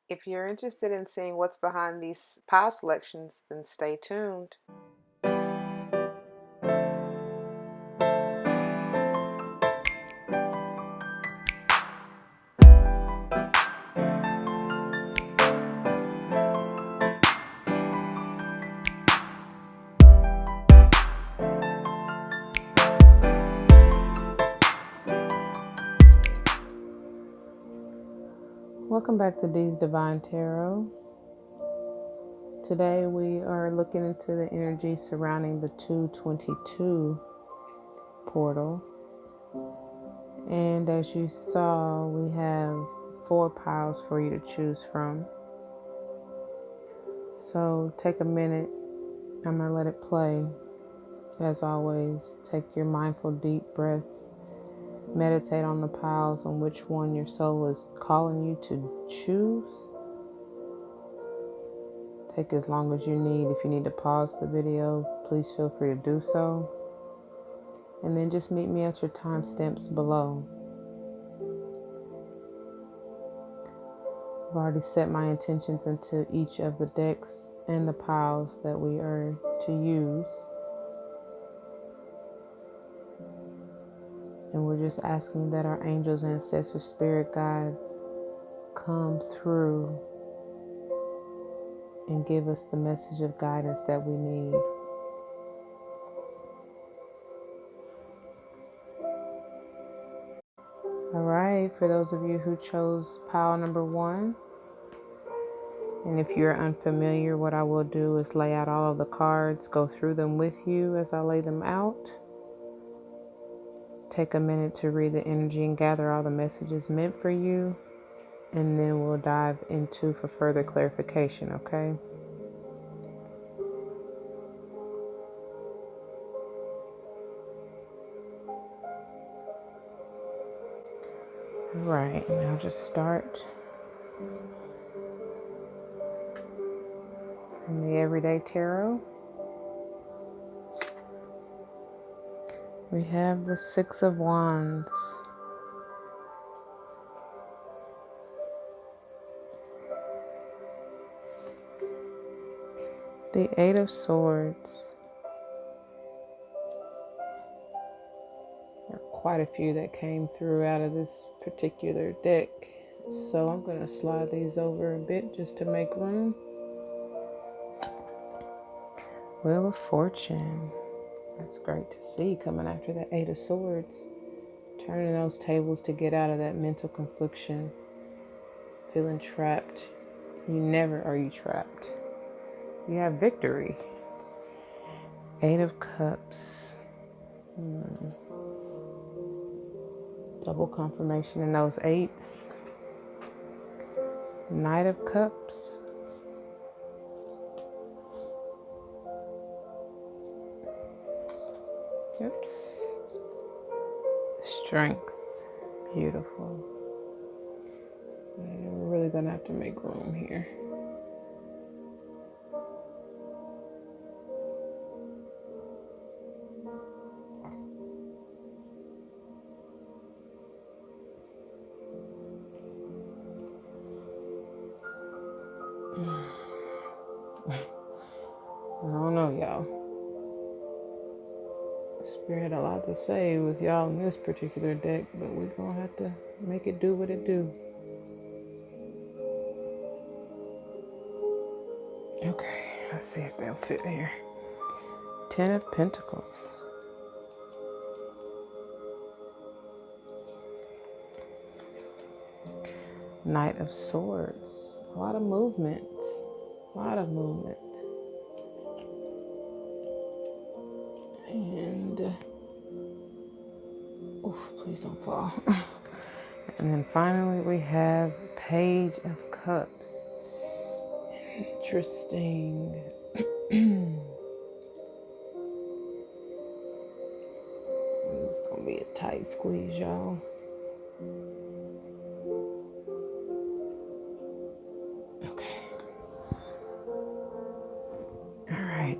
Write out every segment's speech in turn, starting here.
If you're interested in seeing what's behind these pile selections, then stay tuned. Welcome back to Dee's Divine Tarot. Today we are looking into the energy surrounding the 222 portal. And as you saw, we have 4 piles for you to choose from. So take a minute. I'm going to let it play. As always, take your mindful deep breaths. Meditate on the piles on which one your soul is calling you to choose. Take as long as you need. If you need to pause the video, please feel free to do so. And then just meet me at your timestamps below. I've already set my intentions into each of the decks and the piles that we are to use. And we're just asking that our angels, ancestors, spirit guides come through and give us the message of guidance that we need. All right, for those of you who chose pile number 1, and if you're unfamiliar, what I will do is lay out all of the cards, go through them with you as I lay them out. Take a minute to read the energy and gather all the messages meant for you, and then we'll dive into for further clarification, okay? All right, and I'll just start from the Everyday Tarot. We have the 6 of Wands. The 8 of Swords. There are quite a few that came through out of this particular deck. So I'm going to slide these over a bit just to make room. Wheel of Fortune. That's great to see coming after the 8 of Swords. Turning those tables to get out of that mental confliction. Feeling trapped. You never are you trapped. You have victory. 8 of Cups. Double confirmation in those 8s. Knight of Cups. Oops. Strength. Beautiful. We're really going to have to make room here. I don't know, y'all. Spirit had a lot to say with y'all in this particular deck, but we're going to have to make it do what it do. Okay, let's see if they'll fit here. 10 of Pentacles. Knight of Swords. A lot of movement. A lot of movement. And, oof, please don't fall. And then finally we have Page of Cups. Interesting. It's gonna be a tight squeeze, y'all. Okay. All right.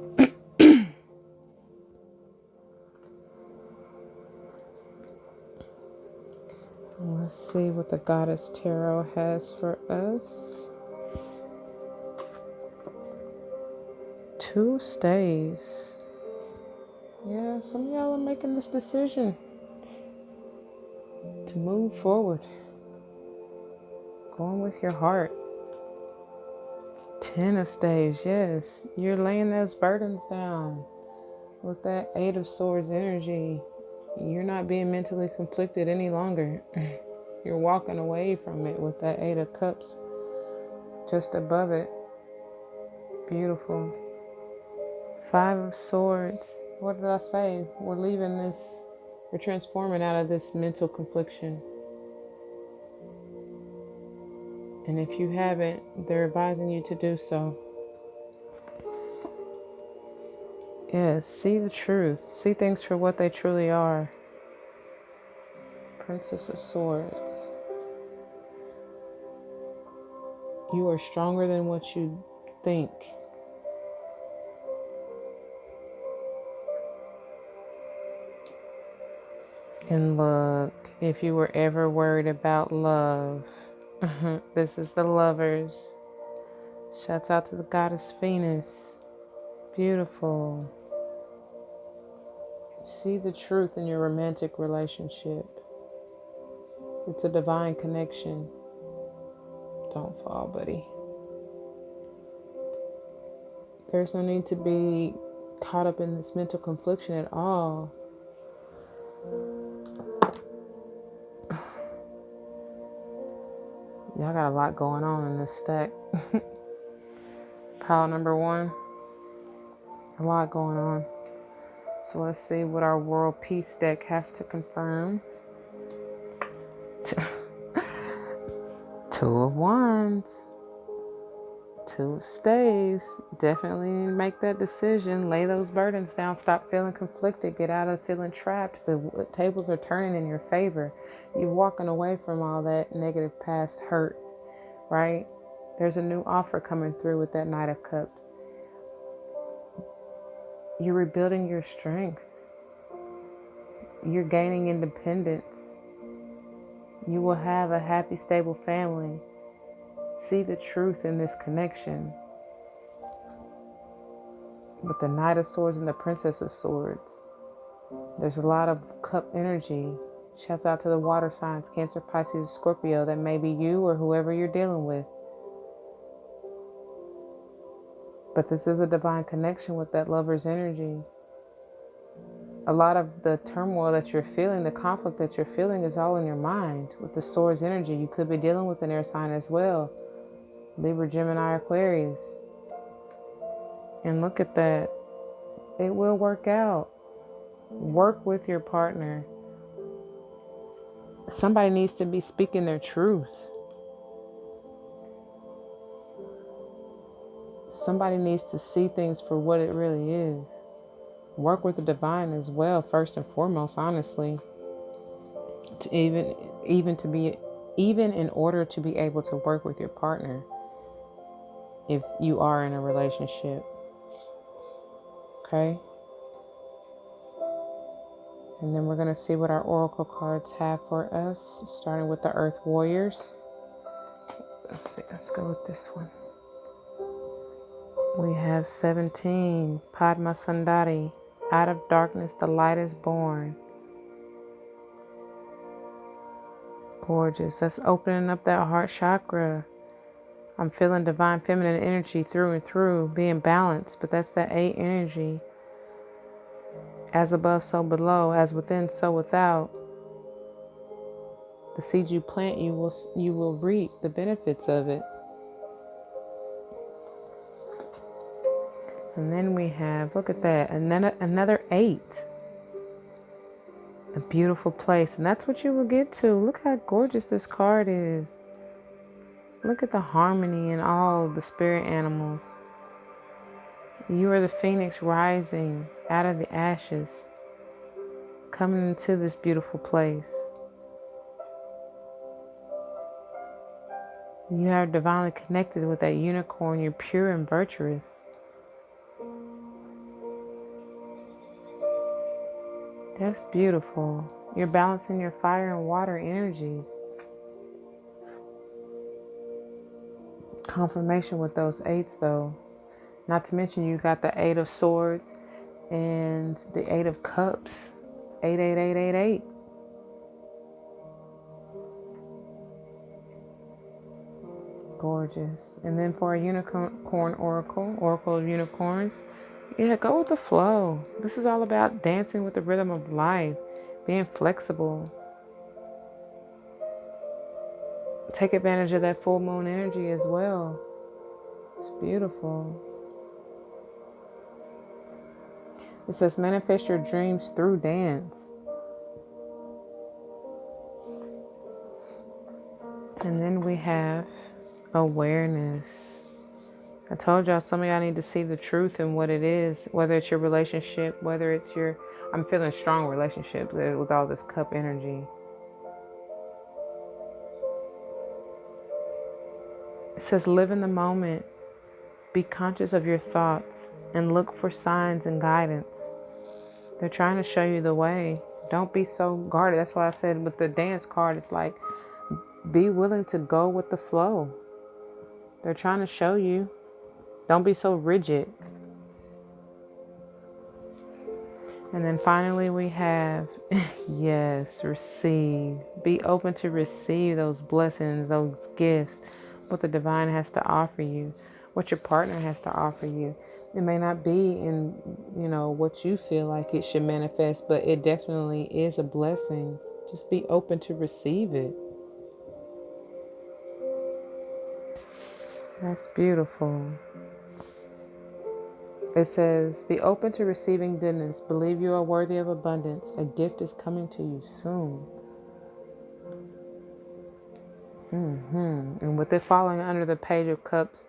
Let's see what the Goddess Tarot has for us. 2 staves. Yeah, some of y'all are making this decision to move forward. Going with your heart. 10 of staves, yes. You're laying those burdens down with that 8 of swords energy. You're not being mentally conflicted any longer. You're walking away from it with that 8 of cups just above it. Beautiful. 5 of swords. What did I say? We're leaving this. We're transforming out of this mental confliction. And if you haven't, they're advising you to do so. Yes, see the truth. See things for what they truly are. Princess of Swords. You are stronger than what you think. And look, if you were ever worried about love, this is the Lovers. Shouts out to the goddess Venus. Beautiful. See the truth in your romantic relationship. It's a divine connection. Don't fall, buddy. There's no need to be caught up in this mental confliction at all. Y'all got a lot going on in this stack. Pile number 1. A lot going on. So let's see what our World Peace deck has to confirm. 2 of Wands. 2 of Staves. Definitely make that decision. Lay those burdens down. Stop feeling conflicted. Get out of feeling trapped. The tables are turning in your favor. You're walking away from all that negative past hurt, right? There's a new offer coming through with that Knight of Cups. You're rebuilding your strength. You're gaining independence. You will have a happy, stable family. See the truth in this connection. With the Knight of Swords and the Princess of Swords, there's a lot of cup energy. Shouts out to the water signs, Cancer, Pisces, Scorpio. That may be you or whoever you're dealing with. But this is a divine connection with that Lover's energy. A lot of the turmoil that you're feeling, the conflict that you're feeling is all in your mind. With the Swords energy, you could be dealing with an air sign as well. Libra, Gemini, Aquarius. And look at that. It will work out. Work with your partner. Somebody needs to be speaking their truth. Somebody needs to see things for what it really is. Work with the divine as well, first and foremost, honestly. To even in order to be able to work with your partner, if you are in a relationship. Okay? And then we're going to see what our oracle cards have for us, starting with the Earth Warriors. Let's see, let's go with this one. We have 17, Padma Sundari. Out of darkness, the light is born. Gorgeous. That's opening up that heart chakra. I'm feeling divine feminine energy through and through, being balanced, but that's that 8 energy. As above, so below. As within, so without. The seed you plant, you will reap the benefits of it. And then we have, look at that, another 8. A beautiful place. And that's what you will get to. Look how gorgeous this card is. Look at the harmony in all the spirit animals. You are the phoenix rising out of the ashes, coming into this beautiful place. You are divinely connected with that unicorn. You're pure and virtuous. That's beautiful. You're balancing your fire and water energies. Confirmation with those 8s though. Not to mention you got the Eight of Swords and the Eight of Cups. 88888. Gorgeous. And then for a unicorn oracle of unicorns, yeah, go with the flow. This is all about dancing with the rhythm of life, being flexible. Take advantage of that full moon energy as well. It's beautiful. It says manifest your dreams through dance. And then we have awareness. I told y'all some of y'all need to see the truth in what it is, whether it's your relationship, whether it's your, I'm feeling strong relationship with all this cup energy. It says live in the moment, be conscious of your thoughts, and look for signs and guidance. They're trying to show you the way. Don't be so guarded. That's why I said with the dance card, it's like, be willing to go with the flow. They're trying to show you. Don't be so rigid. And then finally we have, yes, receive. Be open to receive those blessings, those gifts, what the divine has to offer you, what your partner has to offer you. It may not be in, what you feel like it should manifest, but it definitely is a blessing. Just be open to receive it. That's beautiful. It says, be open to receiving goodness. Believe you are worthy of abundance. A gift is coming to you soon. And with it falling under the Page of Cups,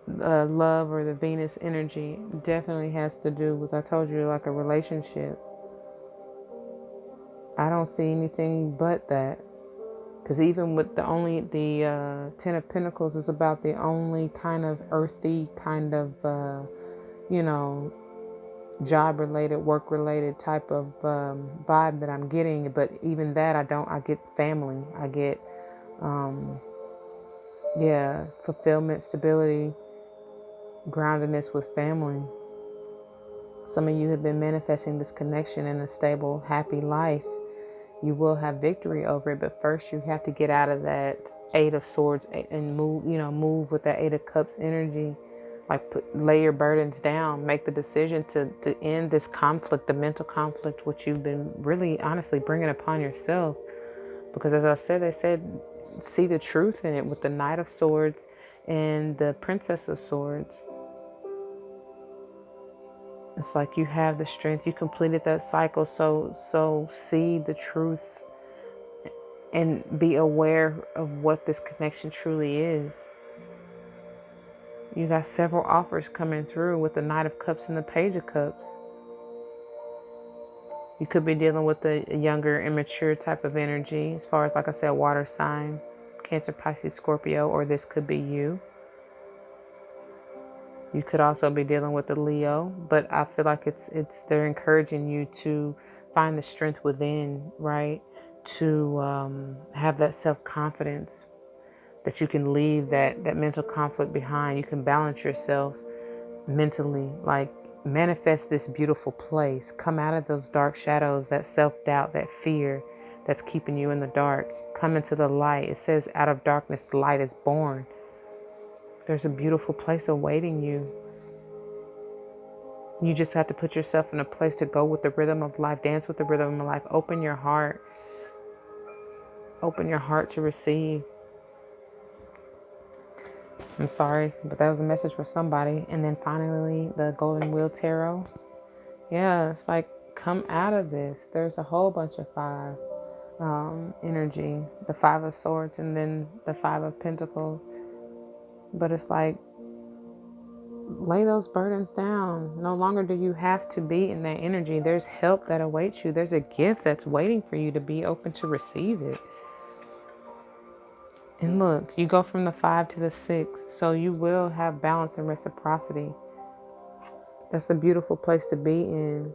love or the Venus energy definitely has to do with, I told you, like a relationship. I don't see anything but that. Because even with the Ten of Pentacles is about the only kind of earthy kind of, job related, work related type of vibe that I'm getting. But even that, I get family. I get, fulfillment, stability, groundedness with family. Some of you have been manifesting this connection in a stable, happy life. You will have victory over it, but first you have to get out of that Eight of Swords and move with that Eight of Cups energy. Like lay your burdens down, make the decision to end this conflict, the mental conflict, which you've been really honestly bringing upon yourself. Because as I said, they said, see the truth in it with the Knight of Swords and the Princess of Swords. It's like you have the strength. You completed that cycle. So see the truth and be aware of what this connection truly is. You got several offers coming through with the Knight of Cups and the Page of Cups. You could be dealing with a younger, immature type of energy, as far as, like I said, water sign, Cancer, Pisces, Scorpio, or this could be you. You could also be dealing with the Leo, but I feel like they're encouraging you to find the strength within, right? To have that self-confidence, that you can leave that mental conflict behind. You can balance yourself mentally, like manifest this beautiful place. Come out of those dark shadows, that self-doubt, that fear that's keeping you in the dark. Come into the light. It says out of darkness, the light is born. There's a beautiful place awaiting you. You just have to put yourself in a place to go with the rhythm of life, dance with the rhythm of life. Open your heart. Open your heart to receive. I'm sorry, but that was a message for somebody. And then finally, the Golden Wheel Tarot. Yeah, it's like, come out of this. There's a whole bunch of five energy. The Five of Swords and then the Five of Pentacles. But it's like, lay those burdens down. No longer do you have to be in that energy. There's help that awaits you. There's a gift that's waiting for you to be open to receive it. And look, you go from the 5 to the 6, so you will have balance and reciprocity. That's a beautiful place to be in.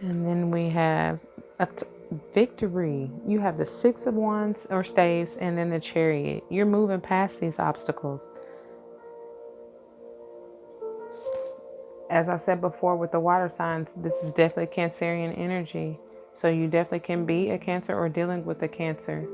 And then we have a victory. You have the Six of Wands or staves, and then the Chariot. You're moving past these obstacles. As I said before with the water signs, this is definitely Cancerian energy. So you definitely can be a Cancer or dealing with a Cancer.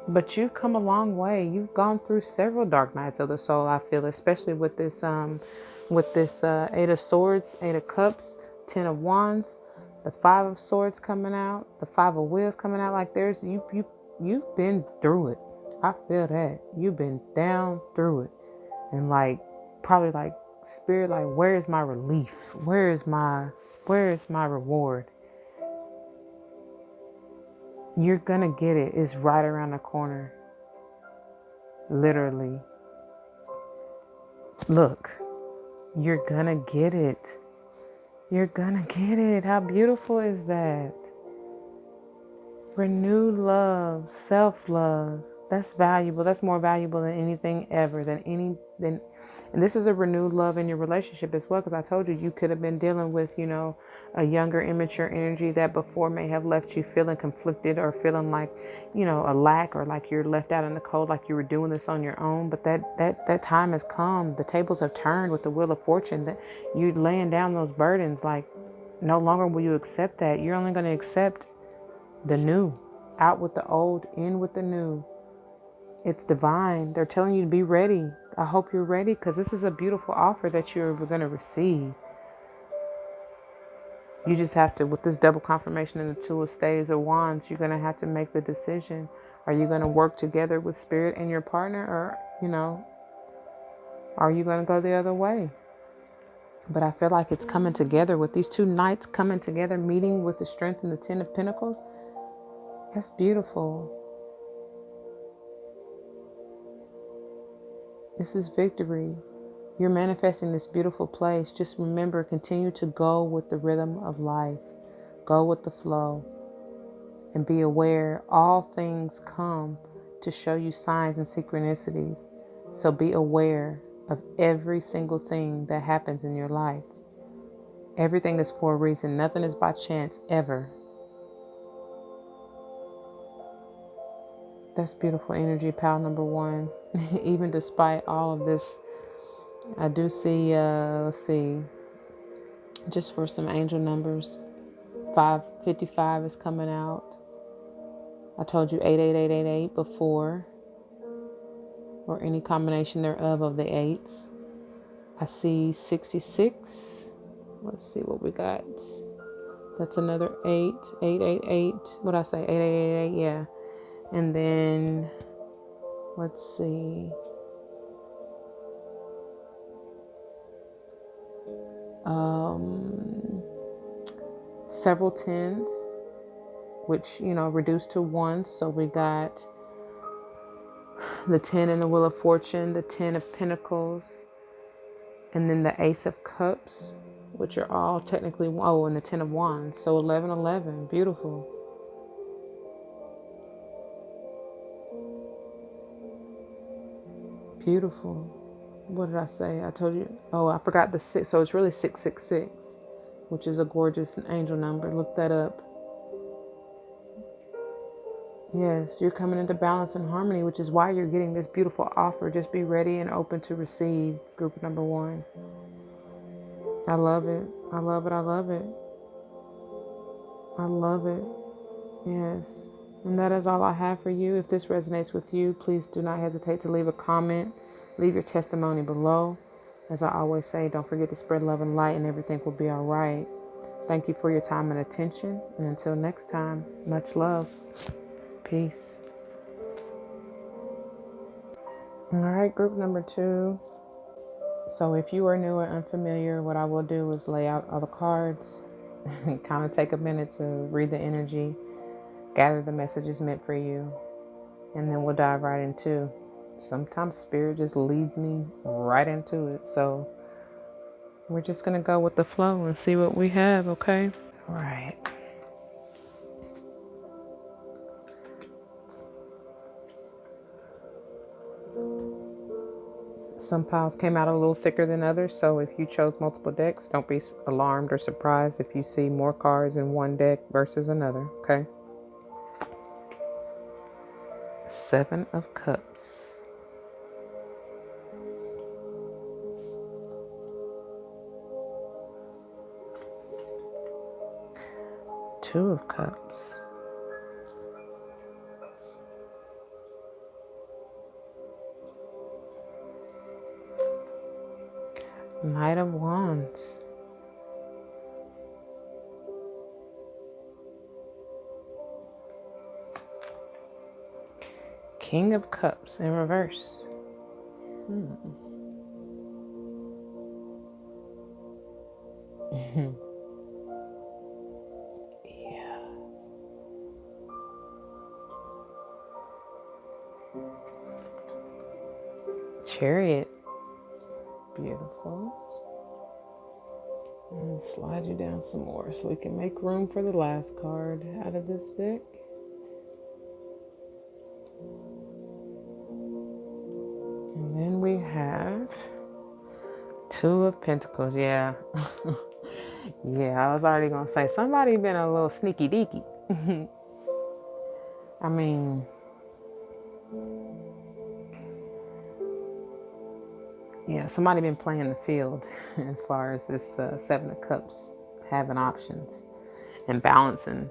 But you've come a long way. You've gone through several dark nights of the soul, I feel, especially with this Eight of Swords, Eight of Cups, Ten of Wands, the Five of Swords coming out, the Five of Wheels coming out. Like you've been through it. I feel that. You've been down through it. And like probably like spirit, like where is my relief? Where is my reward? You're gonna get it. It's right around the corner. Literally. Look, you're gonna get it. You're gonna get it. How beautiful is that? Renewed love, self-love. That's valuable. That's more valuable than anything ever, and this is a renewed love in your relationship as well, because I told you, you could have been dealing with, a younger, immature energy that before may have left you feeling conflicted or feeling like, a lack, or like you're left out in the cold, like you were doing this on your own. But that time has come. The tables have turned with the Wheel of Fortune, that you're laying down those burdens. Like, no longer will you accept that. You're only going to accept the new. Out with the old, in with the new. It's divine. They're telling you to be ready. I hope you're ready, because this is a beautiful offer that you're going to receive. You just have to, with this double confirmation and the Two of Staves or Wands, you're going to have to make the decision. Are you going to work together with spirit and your partner, or, are you going to go the other way? But I feel like it's coming together with these two knights coming together, meeting with the Strength and the Ten of Pentacles. That's beautiful. This is victory. You're manifesting this beautiful place. Just remember, continue to go with the rhythm of life. Go with the flow. And be aware all things come to show you signs and synchronicities. So be aware of every single thing that happens in your life. Everything is for a reason. Nothing is by chance, ever. That's beautiful energy, pal number one. Even despite all of this, I do see, let's see, just for some angel numbers, 555 is coming out. I told you 88888 before, or any combination thereof of the eights. I see 66. Let's see what we got. That's another 8, 888. What did I say? 8888, yeah. And then, let's see. Several tens, which, reduced to 1. So we got the 10 in the Wheel of Fortune, the 10 of Pentacles, and then the Ace of Cups, which are all technically, and the 10 of Wands. So 1111, beautiful. Beautiful. What did I say? I told you. Oh, I forgot the 6. So it's really 666, which is a gorgeous angel number. Look that up. Yes, you're coming into balance and harmony, which is why you're getting this beautiful offer. Just be ready and open to receive, group number one. I love it. I love it. I love it. I love it. Yes. And that is all I have for you. If this resonates with you, please do not hesitate to leave a comment. Leave your testimony below. As I always say, don't forget to spread love and light, and everything will be all right. Thank you for your time and attention. And until next time, much love. Peace. All right, group number 2. So if you are new or unfamiliar, what I will do is lay out all the cards and kind of take a minute to read the energy, gather the messages meant for you, and then we'll dive right into. Sometimes spirit just leads me right into it. So we're just going to go with the flow and see what we have, okay? All right. Some piles came out a little thicker than others, so if you chose multiple decks, don't be alarmed or surprised if you see more cards in one deck versus another, okay? Seven of Cups. Two of Cups. Knight of Wands. King of Cups in reverse. Yeah. Chariot. Beautiful. And slide you down some more so we can make room for the last card out of this deck. And then we have Two of Pentacles. Yeah. Yeah, I was already going to say, somebody been a little sneaky deaky. I mean, yeah, somebody been playing the field as far as this Seven of Cups, having options and balancing,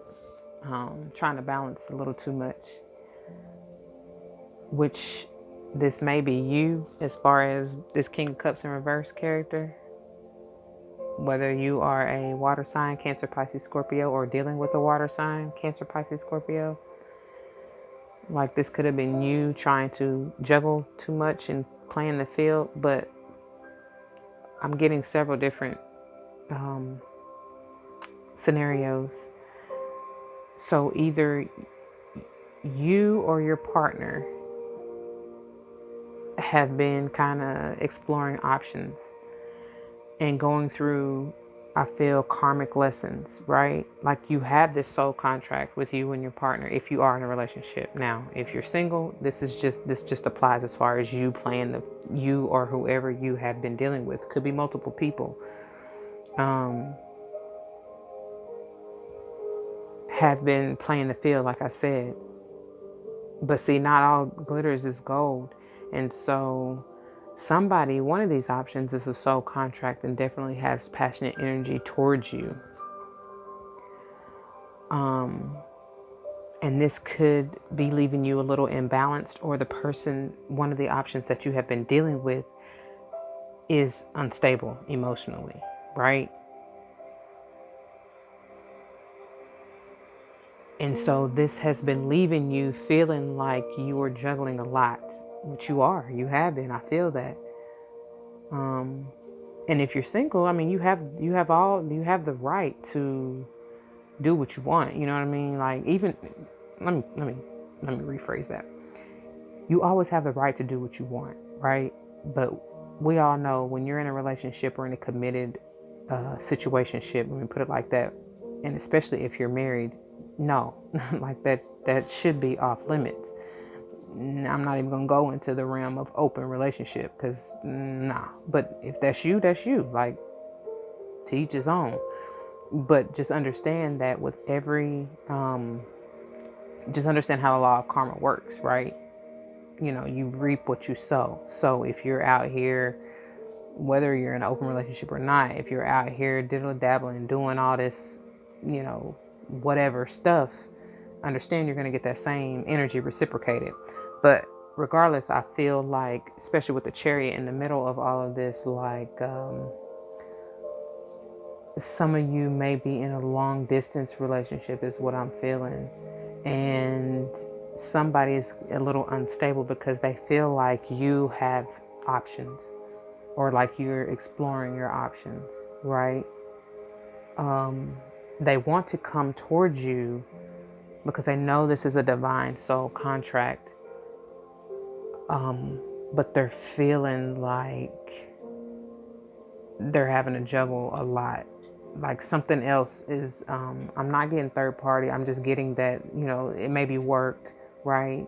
trying to balance a little too much, which this may be you as far as this King of Cups in reverse character. Whether you are a water sign, Cancer, Pisces, Scorpio, or dealing with a water sign, Cancer, Pisces, Scorpio. Like this could have been you trying to juggle too much and playing the field, but I'm getting several different scenarios. So either you or your partner have been kind of exploring options and going through, I feel, karmic lessons, right? Like you have this soul contract with you and your partner if you are in a relationship. Now, if you're single, this just applies as far as you playing you or whoever you have been dealing with. Could be multiple people. Have been playing the field, like I said. But see, not all glitters is gold. And so somebody, one of these options is a soul contract and definitely has passionate energy towards you. And this could be leaving you a little imbalanced, or the person, one of the options that you have been dealing with is unstable emotionally, right? And so this has been leaving you feeling like you are juggling a lot, which you are. You have been. I feel that. And if you're single, I mean, you have the right to do what you want. You know what I mean? Like even let me rephrase that. You always have the right to do what you want, right? But we all know when you're in a relationship or in a committed situationship, let me put it like that, and especially if you're married, no, like that should be off limits. I'm not even gonna go into the realm of open relationship because nah. But if that's you, that's you. Like to each his own. But just understand that with every, just understand how the law of karma works, right? You know, you reap what you sow. So if you're out here, whether you're in an open relationship or not, if you're out here diddle dabbling, doing all this, you know, whatever stuff, understand you're going to get that same energy reciprocated. But regardless, I feel like, especially with the Chariot in the middle of all of this, like some of you may be in a long distance relationship is what I'm feeling. And somebody is a little unstable because they feel like you have options or like you're exploring your options, right? They want to come towards you because they know this is a divine soul contract. But they're feeling like they're having to juggle a lot. Like something else is, I'm not getting third party. I'm just getting that, you know, it may be work, right?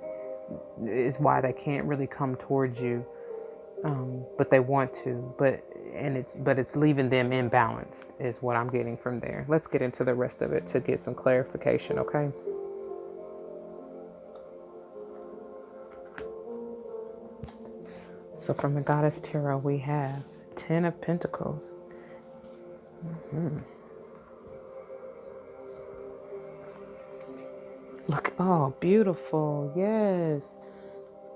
Is why they can't really come towards you. but they want to, but it's leaving them imbalanced is what I'm getting from there. Let's get into the rest of it to get some clarification, okay? So from the Goddess Tarot, we have 10 of Pentacles. Look, oh, beautiful. Yes.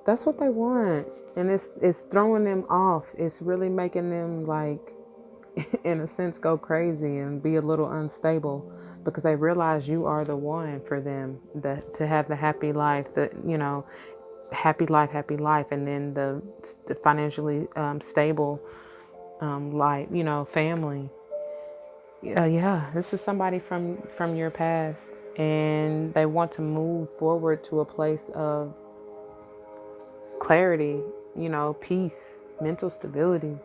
That's what they want. And it's throwing them off. It's really making them, like, in a sense, go crazy and be a little unstable, because they realize you are the one for them, that to have the happy life, that, you know, happy life, and then the financially stable life, you know, family. Yeah, this is somebody from your past, and they want to move forward to a place of clarity, you know, peace, mental stability.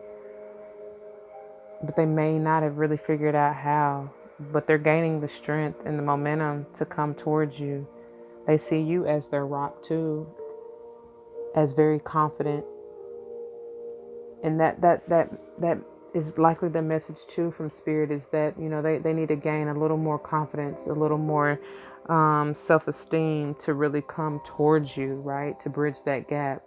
But they may not have really figured out how, but they're gaining the strength and the momentum to come towards you. They see you as their rock too, as very confident. And that is likely the message too from Spirit, is that, you know, they need to gain a little more confidence, a little more self-esteem to really come towards you, right? To bridge that gap.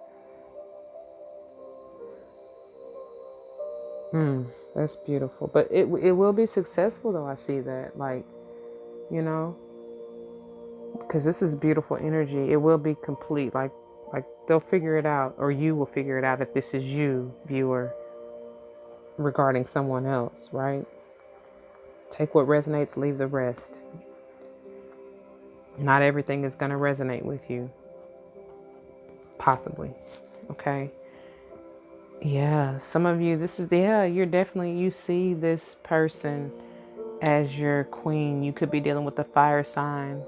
That's beautiful. But it will be successful though. I see that, like, you know, because this is beautiful energy. It will be complete. Like they'll figure it out, or you will figure it out if this is you, viewer, regarding someone else, right? Take what resonates, leave the rest. Not everything is going to resonate with you. Possibly. Okay. Yeah. Some of you, you're definitely, you see this person as your queen. You could be dealing with a fire sign,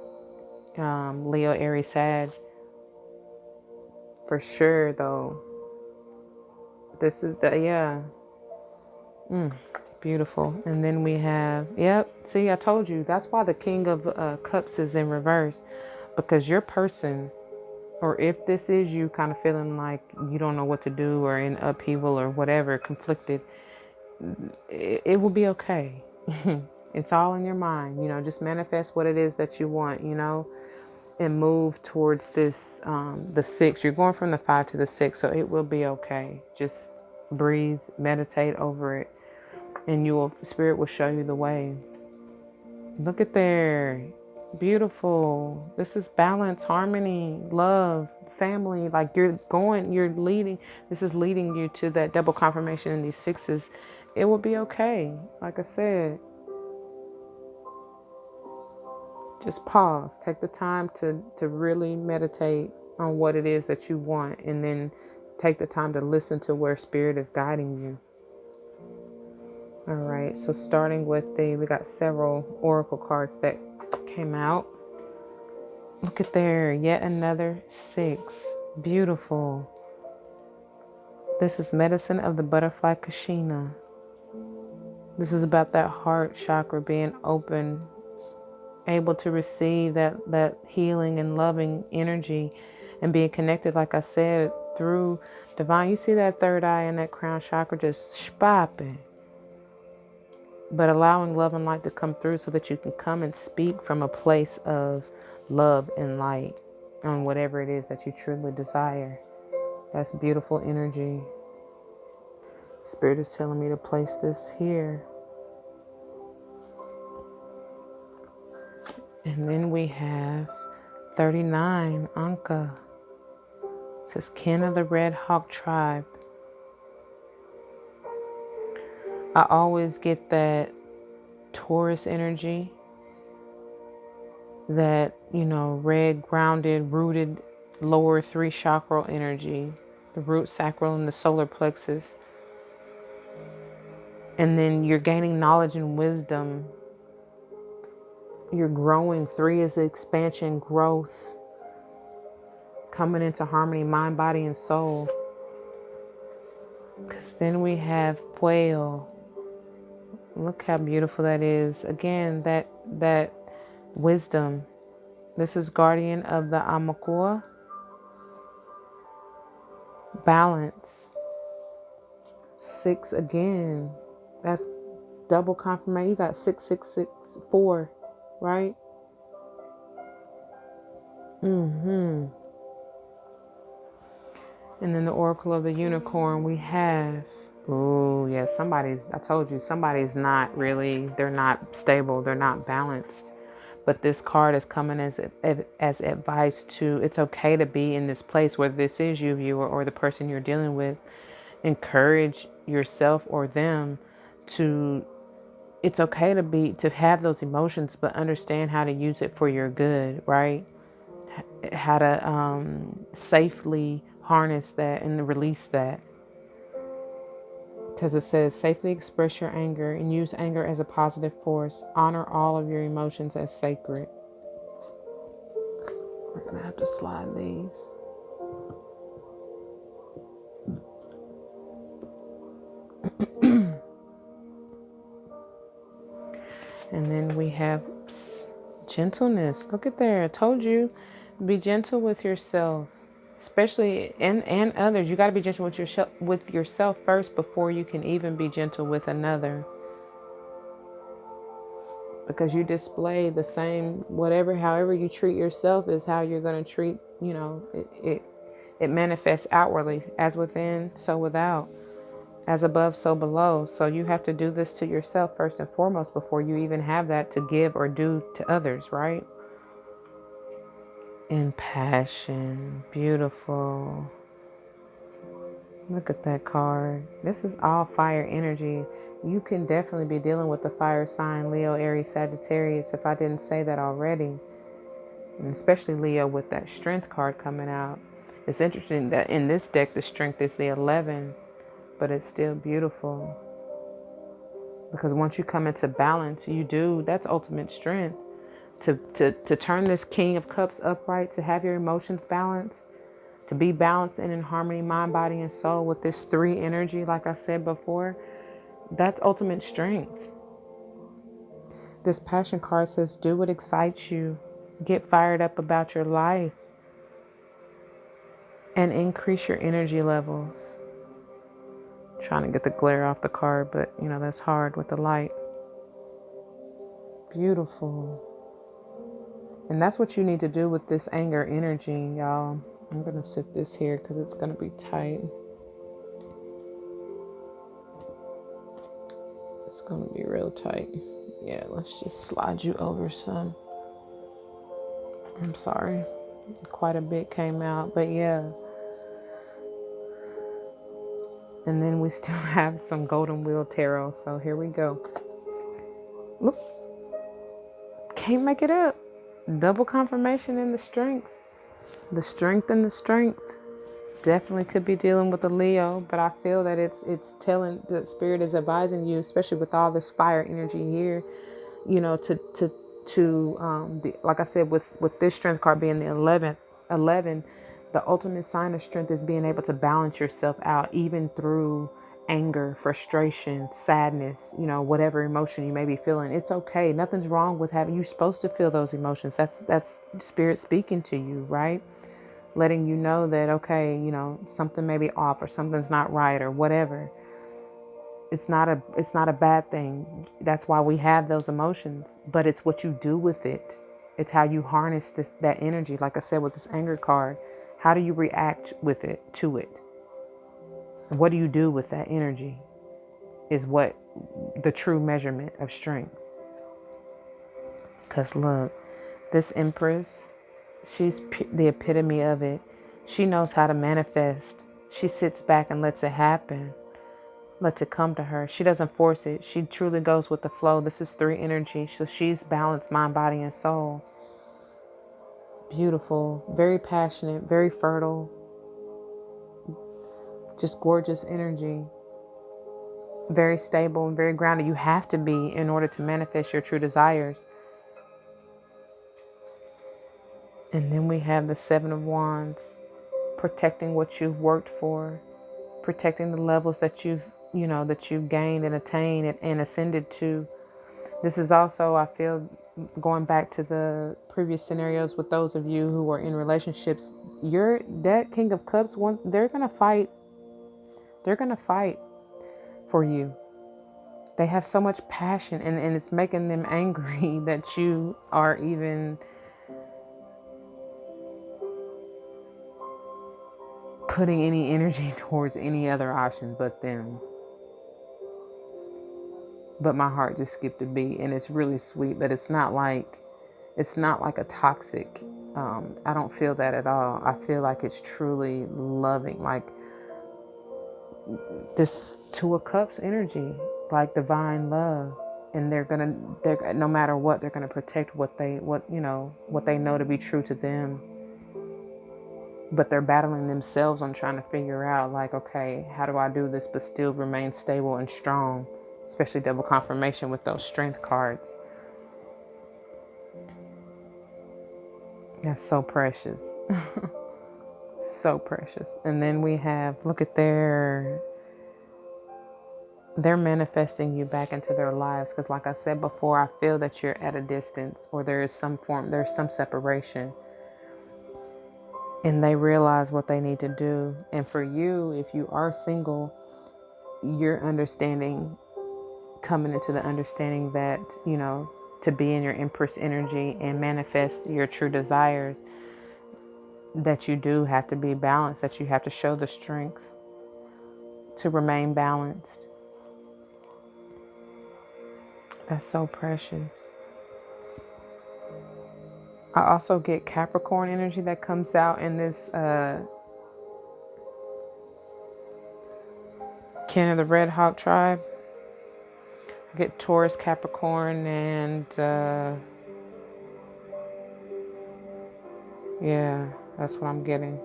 Leo, Aries, Sag. For sure, though. This is beautiful. And then we have, see, I told you, that's why the King of Cups is in reverse, because your person, or if this is you kind of feeling like you don't know what to do, or in upheaval or whatever, conflicted, it will be okay. It's all in your mind, you know, just manifest what it is that you want, you know, and move towards this, the 6. You're going from the 5 to the 6, so it will be okay. Just breathe, meditate over it, and Spirit will show you the way. Look at there. Beautiful. This is balance, harmony, love, family. Like you're leading. This is leading you to that double confirmation in these 6s. It will be okay. Like I said, just pause. Take the time to really meditate on what it is that you want, and then take the time to listen to where Spirit is guiding you. All right, so starting with we got several oracle cards that came out. Look at there, yet another 6. Beautiful. This is medicine of the butterfly Kashina. This is about that heart chakra being open, able to receive that healing and loving energy, and being connected, like I said, through divine. You see that third eye and that crown chakra just popping. But allowing love and light to come through so that you can come and speak from a place of love and light on whatever it is that you truly desire. That's beautiful energy. Spirit is telling me to place this here. And then we have 39, Anka. It says, kin of the Red Hawk tribe. I always get that Taurus energy, that, you know, red, grounded, rooted, lower 3 chakral energy, the root, sacral, and the solar plexus. And then you're gaining knowledge and wisdom. You're growing. 3 is expansion, growth, coming into harmony, mind, body, and soul. Because then we have Pueo. Look how beautiful that is. Again, that wisdom. This is guardian of the Amakua. Balance. 6 again. That's double confirmation. You got 6664, right? And then the Oracle of the Unicorn we have. Oh, yeah, I told you, somebody's not really, they're not stable, they're not balanced. But this card is coming as advice to, it's okay to be in this place, whether this is you, viewer, or the person you're dealing with. Encourage yourself or them to, it's okay to have those emotions, but understand how to use it for your good, right? How to safely harness that and release that. Because it says, safely express your anger and use anger as a positive force. Honor all of your emotions as sacred. We're going to have to slide these. And then we have gentleness. Look at there. I told you, be gentle with yourself, especially and others. You got to be gentle with yourself first before you can even be gentle with another. Because you display the same, however you treat yourself is how you're going to treat, it manifests outwardly, as within, so without, as above, so below. So you have to do this to yourself first and foremost before you even have that to give or do to others, right? And passion, beautiful. Look at that card. This is all fire energy. You can definitely be dealing with the fire sign, Leo, Aries, Sagittarius, if I didn't say that already. And especially Leo with that strength card coming out. It's interesting that in this deck, the strength is the 11, but it's still beautiful. Because once you come into balance, that's ultimate strength. To turn this King of Cups upright, to have your emotions balanced, to be balanced and in harmony, mind, body, and soul with this 3 energy, like I said before, that's ultimate strength. This passion card says, do what excites you. Get fired up about your life and increase your energy levels. Trying to get the glare off the card, but that's hard with the light. Beautiful. And that's what you need to do with this anger energy, y'all. I'm going to sit this here because it's going to be tight. It's going to be real tight. Yeah, let's just slide you over some. I'm sorry. Quite a bit came out, but yeah. And then we still have some Golden Wheel Tarot. So here we go. Look. Can't make it up. Double confirmation in the strength. The strength and the strength. Definitely could be dealing with a Leo, but I feel that it's telling, that spirit is advising you, especially with all this fire energy here, like I said, with this strength card being the 11, the ultimate sign of strength is being able to balance yourself out, even through anger, frustration, sadness, whatever emotion you may be feeling. It's okay. Nothing's wrong with you're supposed to feel those emotions. That's spirit speaking to you, right? Letting you know that, okay, something may be off or something's not right or whatever. It's not a bad thing. That's why we have those emotions, but it's what you do with it. It's how you harness that energy. Like I said, with this anger card, how do you react to it? What do you do with that energy is what the true measurement of strength. Because look, this Empress, she's the epitome of it. She knows how to manifest. She sits back and lets it happen. Lets it come to her. She doesn't force it. She truly goes with the flow. This is 3 energy. So she's balanced mind, body, and soul. Beautiful. Very passionate. Very fertile. Just gorgeous energy. Very stable and very grounded. You have to be in order to manifest your true desires. And then we have the 7 of Wands, protecting what you've worked for, protecting the levels that you've gained and attained and ascended to. This is also, I feel, going back to the previous scenarios with those of you who are in relationships, that King of Cups, they're going to fight. They're going to fight. for you. They have so much passion, and it's making them angry that you are even putting any energy towards any other option but them. But my heart just skipped a beat, and it's really sweet, but it's not like a toxic, I don't feel that at all. I feel like it's truly loving, like this Two of Cups energy, like divine love. And they're no matter what, they're gonna protect what they know to be true to them. But they're battling themselves on trying to figure out, like, okay, how do I do this but still remain stable and strong? Especially double confirmation with those strength cards. That's so precious. So precious. And then we have, look at they're manifesting you back into their lives. Because like I said before, I feel that you're at a distance, or there's some separation. And they realize what they need to do. And for you, if you are single, you're coming into the understanding that, to be in your Empress energy and manifest your true desires, that you do have to be balanced, that you have to show the strength to remain balanced. That's so precious. I also get Capricorn energy that comes out in this Kin of the Red Hawk tribe. I get Taurus, Capricorn, and yeah, that's what I'm getting.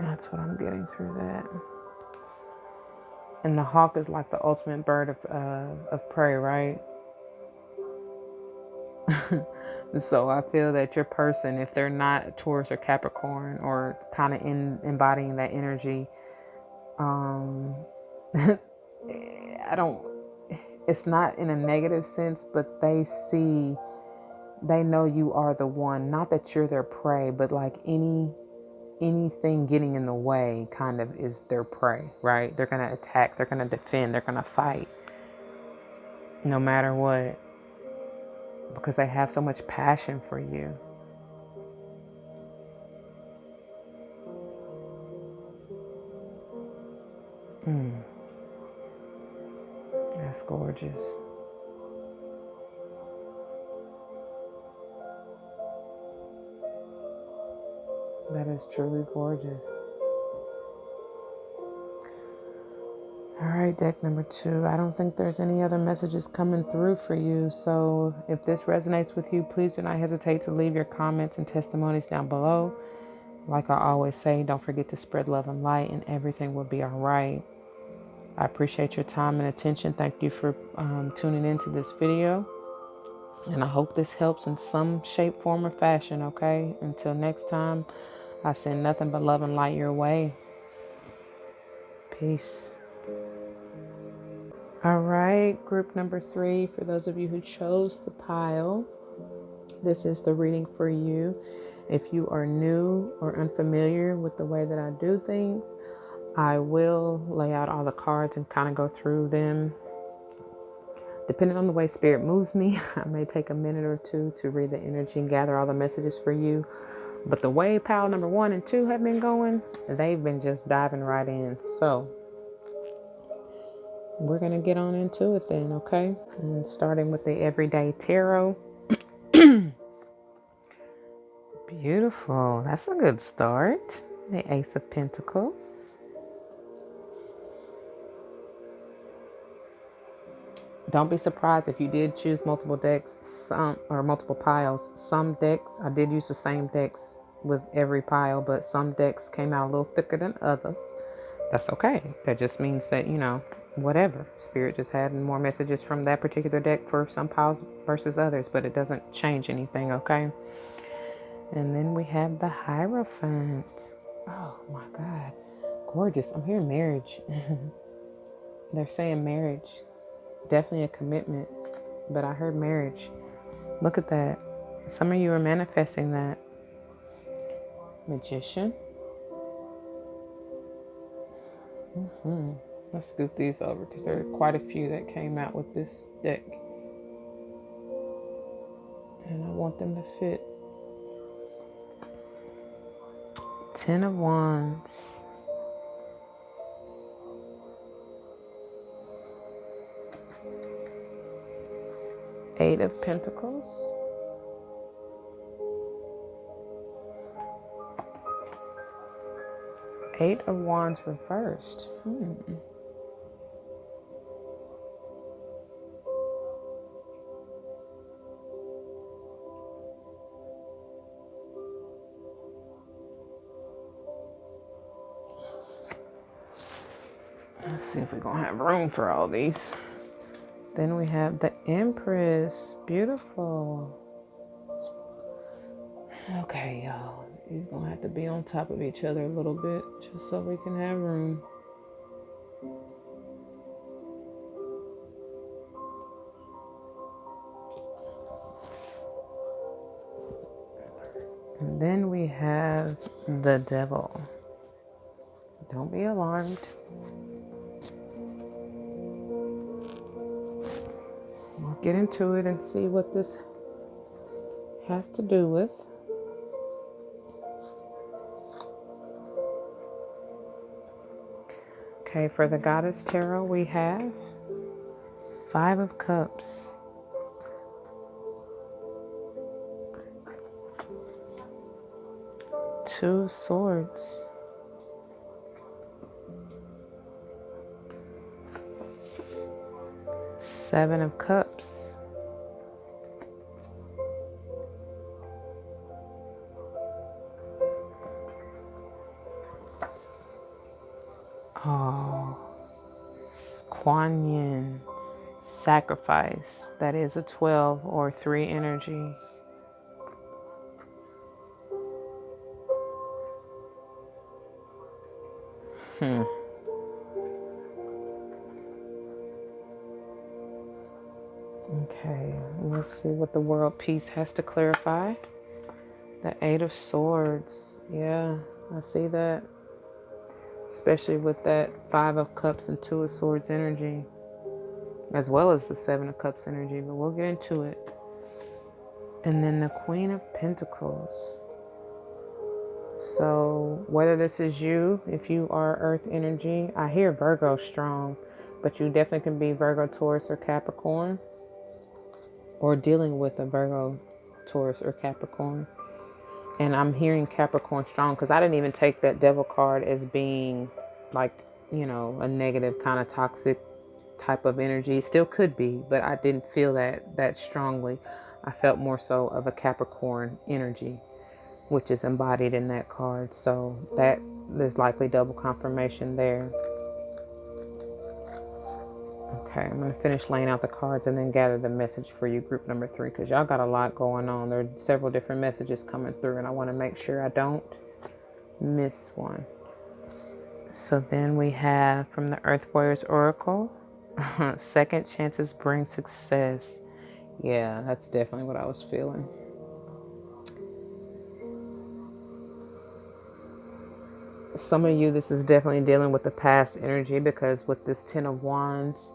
That's what I'm getting through that. And the hawk is like the ultimate bird of prey, right? So I feel that your person, if they're not Taurus or Capricorn, or kind of embodying that energy, it's not in a negative sense, but they know you are the one. Not that you're their prey, but like anything getting in the way kind of is their prey, right? They're going to attack, they're going to defend, they're going to fight no matter what, because they have so much passion for you. That's gorgeous. That is truly gorgeous. All right, deck number 2. I don't think there's any other messages coming through for you. So if this resonates with you, please do not hesitate to leave your comments and testimonies down below. Like I always say, don't forget to spread love and light, and everything will be all right. I appreciate your time and attention. Thank you for tuning into this video. And I hope this helps in some shape, form, or fashion, okay? Until next time, I send nothing but love and light your way. Peace. All right, group number 3, for those of you who chose the pile, this is the reading for you. If you are new or unfamiliar with the way that I do things, I will lay out all the cards and kind of go through them. Depending on the way Spirit moves me, I may take a minute or two to read the energy and gather all the messages for you. But the way pile number 1 and 2 have been going, they've been just diving right in. So we're going to get on into it then, okay? And starting with the Everyday Tarot. Beautiful. That's a good start. The Ace of Pentacles. Don't be surprised if you did choose multiple decks, multiple piles. Some decks, I did use the same decks with every pile, but some decks came out a little thicker than others. That's okay. That just means that, whatever. Spirit just had more messages from that particular deck for some piles versus others, but it doesn't change anything, okay? And then we have the Hierophant. Oh my God. Gorgeous. I'm hearing marriage. They're saying marriage. Definitely a commitment, but I heard marriage. Look at that. Some of you are manifesting that. Magician. Let's scoot these over because there are quite a few that came out with this deck. And I want them to fit. 10 of Wands. Eight of Pentacles. Eight of Wands reversed. Let's see if we're going to have room for all these. Then we have the Empress. Beautiful. Okay, y'all. These going to have to be on top of each other a little bit just so we can have room. And then we have the Devil. Don't be alarmed. We'll get into it and see what this has to do with. Okay, for the Goddess Tarot, we have Five of Cups. Two of Swords. Seven of Cups. Oh, Kuan Yin. Sacrifice. That is a 12 or 3 energy. Okay, let's see what the World Peace has to clarify. The Eight of Swords. Yeah, I see that. Especially with that Five of Cups and Two of Swords energy. As well as the Seven of Cups energy, but we'll get into it. And then the Queen of Pentacles. So whether this is you, if you are Earth energy, I hear Virgo strong, but you definitely can be Virgo, Taurus, or Capricorn, or dealing with a Virgo, Taurus, or Capricorn. And I'm hearing Capricorn strong because I didn't even take that Devil card as being like, you know, a negative kind of toxic type of energy. It still could be, but I didn't feel that strongly. I felt more so of a Capricorn energy, which is embodied in that card. So that there's likely double confirmation there. Okay, I'm going to finish laying out the cards and then gather the message for you, group number 3, because y'all got a lot going on. There are several different messages coming through, and I want to make sure I don't miss one. So then we have from the Earth Warriors Oracle, second chances bring success. Yeah, that's definitely what I was feeling. Some of you, this is definitely dealing with the past energy, because with this Ten of Wands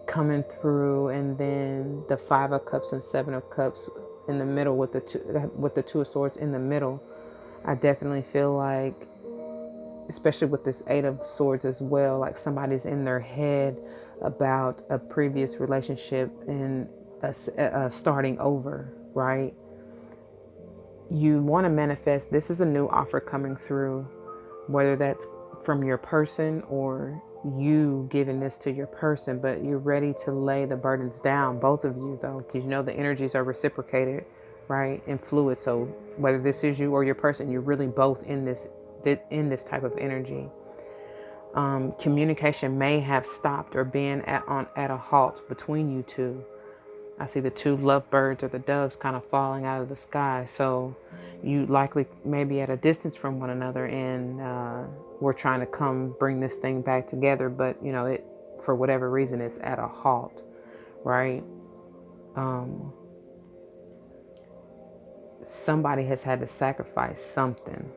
coming through, and then the Five of Cups and Seven of Cups in the middle with the Two of Swords in the middle, I definitely feel like, especially with this Eight of Swords as well, like somebody's in their head about a previous relationship and starting over, right? You want to manifest, this is a new offer coming through, whether that's from your person or you giving this to your person, but you're ready to lay the burdens down, both of you though, because you know the energies are reciprocated, right, and fluid. So whether this is you or your person, you're really both in this type of energy. Communication may have stopped or been at a halt between you two. I see the two lovebirds or the doves kind of falling out of the sky. So you likely may be at a distance from one another, and we're trying to bring this thing back together. But, you know, it, for whatever reason, it's at a halt, right? Somebody has had to sacrifice something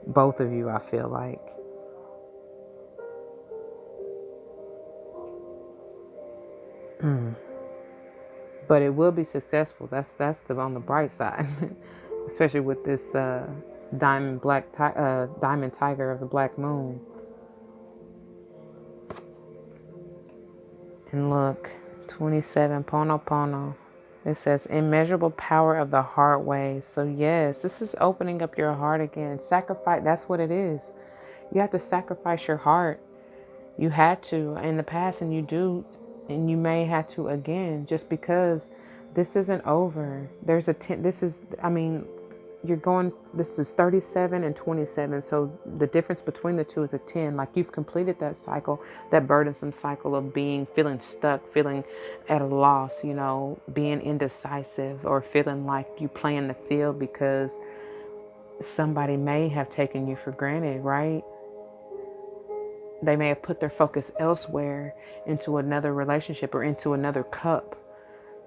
Both of you, I feel like. But it will be successful. That's the on the bright side, especially with this diamond tiger of the black moon. And look, 27 Pono Pono. It says immeasurable power of the heart ways. So yes, this is opening up your heart again. Sacrifice. That's what it is. You have to sacrifice your heart. You had to in the past, and you do, and you may have to again, just because this isn't over. There's this is, I mean, this is 37 and 27. So the difference between the two is a 10. Like you've completed that cycle, that burdensome cycle of feeling stuck, feeling at a loss, being indecisive, or feeling like you playing the field because somebody may have taken you for granted, right? They may have put their focus elsewhere, into another relationship or into another cup.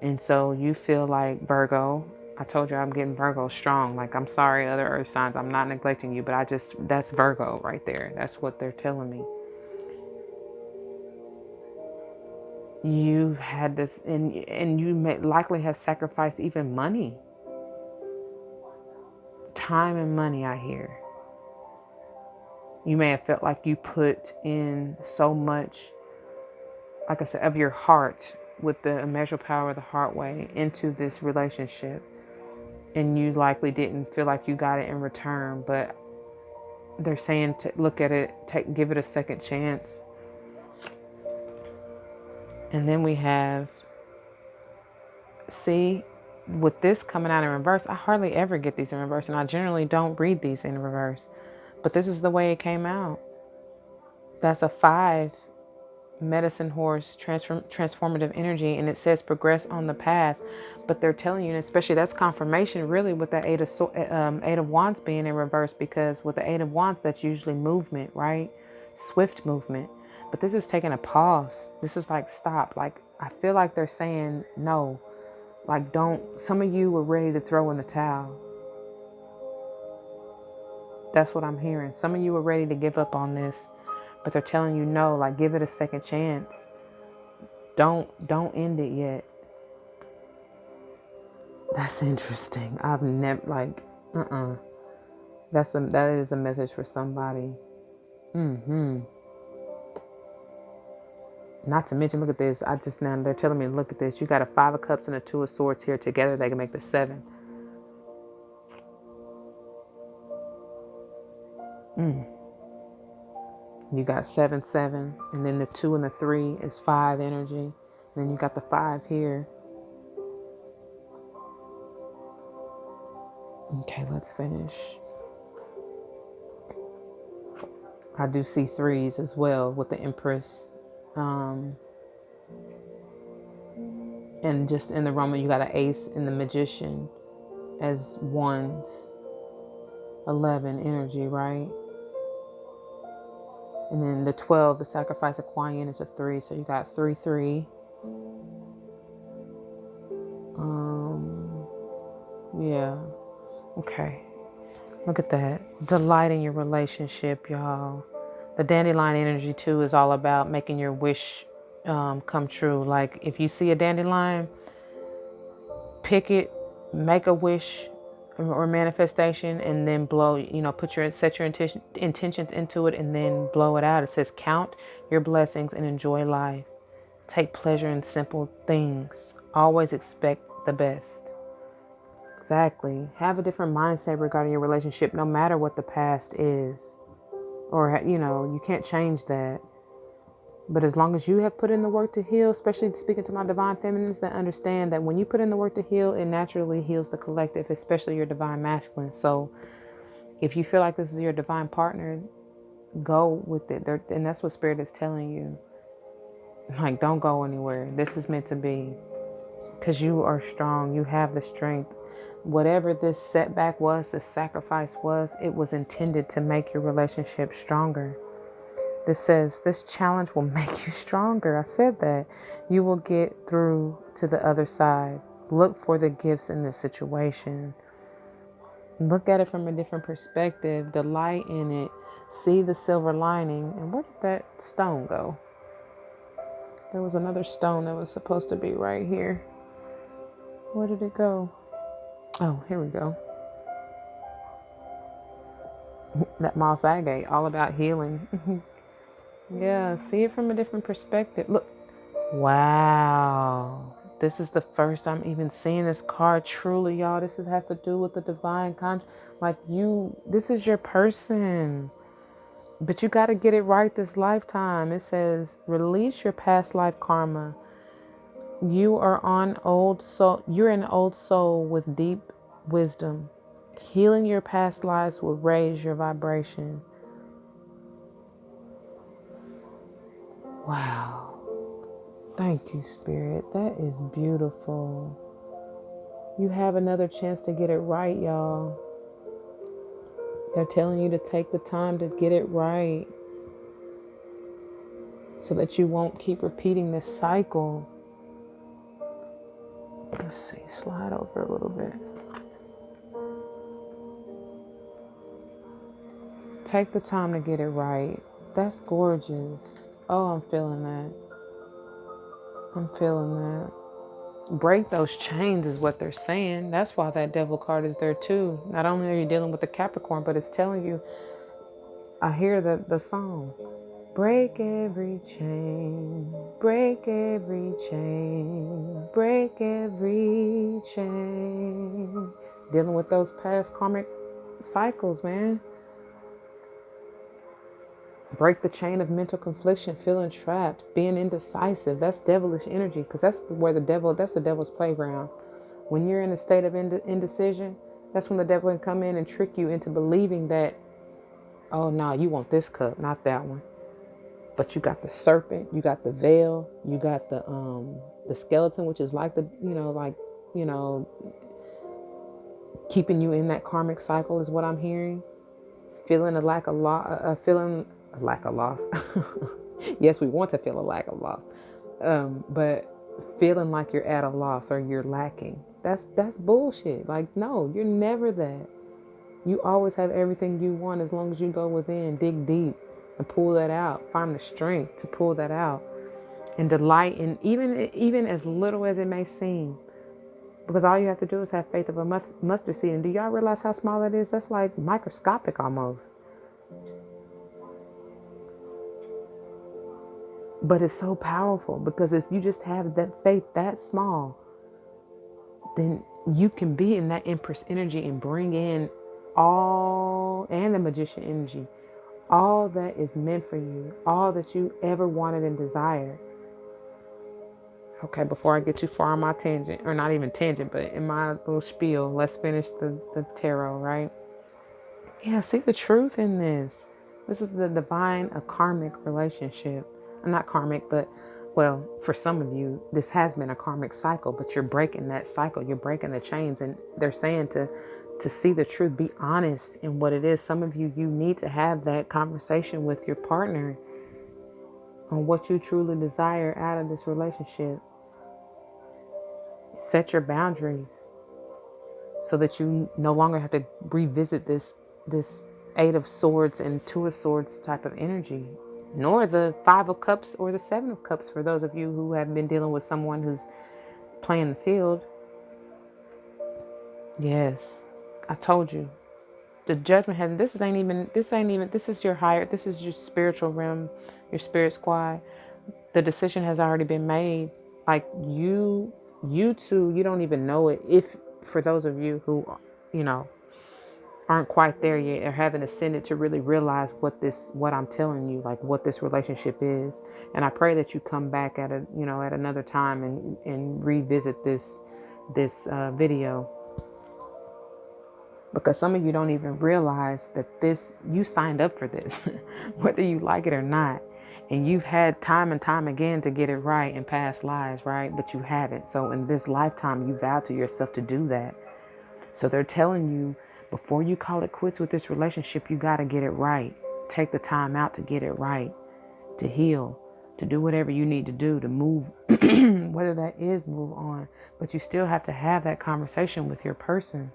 And so you feel like, Virgo, I told you I'm getting Virgo strong. Like, I'm sorry, other earth signs, I'm not neglecting you, but that's Virgo right there. That's what they're telling me. You've had this, and you may likely have sacrificed even money. Time and money, I hear. You may have felt like you put in so much, like I said, of your heart, with the immeasurable power of the heart way, into this relationship. And you likely didn't feel like you got it in return, but they're saying to look at it, give it a second chance. And then we have, see, with this coming out in reverse, I hardly ever get these in reverse, and I generally don't read these in reverse. But this is the way it came out. That's a 5 medicine horse, transformative energy, and it says progress on the path. But they're telling you, and especially that's confirmation really with the eight of wands being in reverse, because with the 8 of wands, that's usually movement, right? Swift movement. But this is taking a pause. This is like, stop. Like, I feel like they're saying no. Like, don't. Some of you were ready to throw in the towel. That's what I'm hearing. Some of you were ready to give up on this, but they're telling you no. Like, give it a second chance. Don't end it yet. That's interesting. I've never, like, that is a message for somebody. Not to mention, look at this. They're telling me to look at this. You got a 5 of cups and a 2 of swords here together. They can make the 7. You got 7, 7. And then the 2 and the 3 is 5 energy. And then you got the 5 here. Okay, let's finish. I do see 3s as well with the Empress. And just in the Roma, you got an Ace and the Magician as 1s. 11 energy, right? And then the 12, the sacrifice of Kuan Yin, is a 3. So you got 3, 3. Yeah. Okay. Look at that. Delight in your relationship, y'all. The dandelion energy, too, is all about making your wish come true. Like, if you see a dandelion, pick it, make a wish or manifestation, and then set your intentions into it, and then blow it out. It says, count your blessings and enjoy life. Take pleasure in simple things. Always expect the best. Exactly. Have a different mindset regarding your relationship, no matter what the past is. Or, you can't change that. But as long as you have put in the work to heal, especially speaking to my divine feminines that understand that when you put in the work to heal, it naturally heals the collective, especially your divine masculine. So if you feel like this is your divine partner, go with it. And that's what Spirit is telling you. Like, don't go anywhere. This is meant to be. Because you are strong. You have the strength. Whatever this setback was, this sacrifice was, it was intended to make your relationship stronger. This says, this challenge will make you stronger. I said that. You will get through to the other side. Look for the gifts in this situation. Look at it from a different perspective, the light in it, see the silver lining. And where did that stone go? There was another stone that was supposed to be right here. Where did it go? Oh, here we go. That moss agate, all about healing. Yeah, see it from a different perspective. Look. Wow. This is the first I'm even seeing this card. Truly, y'all, has to do with the divine like this is your person. But you got to get it right this lifetime. It says, release your past life karma. You're an old soul with deep wisdom. Healing your past lives will raise your vibration. Wow. Thank you, Spirit. That is beautiful. You have another chance to get it right, y'all. They're telling you to take the time to get it right so that you won't keep repeating this cycle. Let's see, slide over a little bit. Take the time to get it right. That's gorgeous. Oh, I'm feeling that. I'm feeling that. Break those chains is what they're saying. That's why that devil card is there too. Not only are you dealing with the Capricorn, but it's telling you, I hear the song. Break every chain, break every chain, break every chain. Dealing with those past karmic cycles, man. Break the chain of mental confliction, feeling trapped, being indecisive. That's devilish energy, because that's the devil's playground. When you're in a state of indecision, that's when the devil can come in and trick you into believing that, oh, no, you want this cup, not that one. But you got the serpent, you got the veil, you got the skeleton, which is like keeping you in that karmic cycle is what I'm hearing. Feeling a lack of loss, feeling a lack of loss. Yes, we want to feel a lack of loss, but feeling like you're at a loss or you're lacking. That's bullshit. Like, no, you're never that. You always have everything you want as long as you go within, dig deep, and pull that out. Find the strength to pull that out, and delight in even as little as it may seem. Because all you have to do is have faith of a mustard seed. And do y'all realize how small that is? That's like microscopic almost. But it's so powerful, because if you just have that faith that small, then you can be in that Empress energy and bring in and the Magician energy, all that is meant for you, all that you ever wanted and desired. Okay, before I get too far on my tangent, or not even tangent, but in my little spiel, let's finish the tarot, right? Yeah, see the truth in this. This is the divine, a karmic relationship. Not karmic, but, well, for some of you, this has been a karmic cycle, but you're breaking that cycle. You're breaking the chains, and they're saying to see the truth, be honest in what it is. Some of you need to have that conversation with your partner on what you truly desire out of this relationship. Set your boundaries so that you no longer have to revisit this Eight of Swords and Two of Swords type of energy, nor the Five of Cups or the Seven of Cups for those of you who have been dealing with someone who's playing the field. Yes, I told you. The judgment has, this is your higher, this is your spiritual realm, your spirit squad. The decision has already been made. Like you two, you don't even know it. If, for those of you who, aren't quite there yet or haven't ascended to really realize what I'm telling you, like what this relationship is. And I pray that you come back at another time and revisit this video. Because some of you don't even realize that you signed up for this, whether you like it or not. And you've had time and time again to get it right in past lives, right? But you haven't. So in this lifetime, you vowed to yourself to do that. So they're telling you, before you call it quits with this relationship, you got to get it right. Take the time out to get it right, to heal, to do whatever you need to do to move, whether that is move on. But you still have to have that conversation with your person.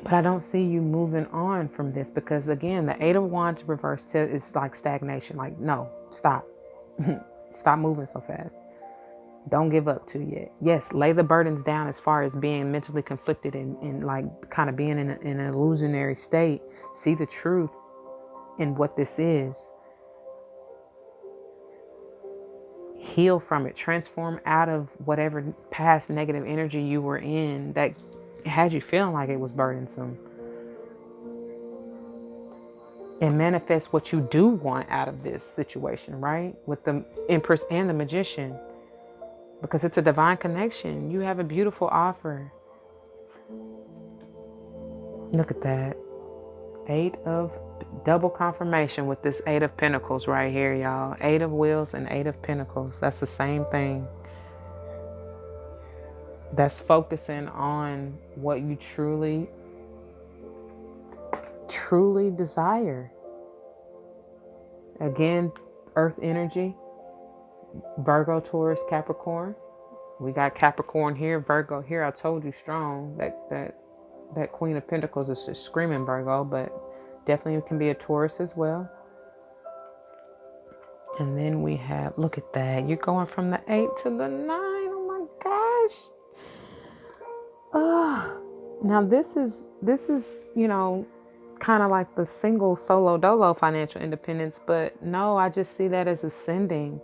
But I don't see you moving on from this because, again, the Eight of Wands reversed is like stagnation. Like, no, stop. Stop moving so fast. Don't give up too yet. Yes, lay the burdens down as far as being mentally conflicted and like kind of being in an illusionary state. See the truth in what this is. Heal from it. Transform out of whatever past negative energy you were in that had you feeling like it was burdensome. And manifest what you do want out of this situation, right? With the Empress and the Magician. Because it's a divine connection. You have a beautiful offer. Look at that. Eight of double confirmation with this Eight of Pentacles right here, y'all. Eight of Wheels and Eight of Pentacles. That's the same thing. That's focusing on what you truly desire. Again, Earth energy. Virgo, Taurus, Capricorn. We got Capricorn here, Virgo here. I told you strong that Queen of Pentacles is just screaming Virgo, but definitely can be a Taurus as well. And then we have, look at that. You're going from the 8 to the 9. Oh my gosh. Now this is, kind of like the single solo dolo financial independence, but no, I just see that as ascending.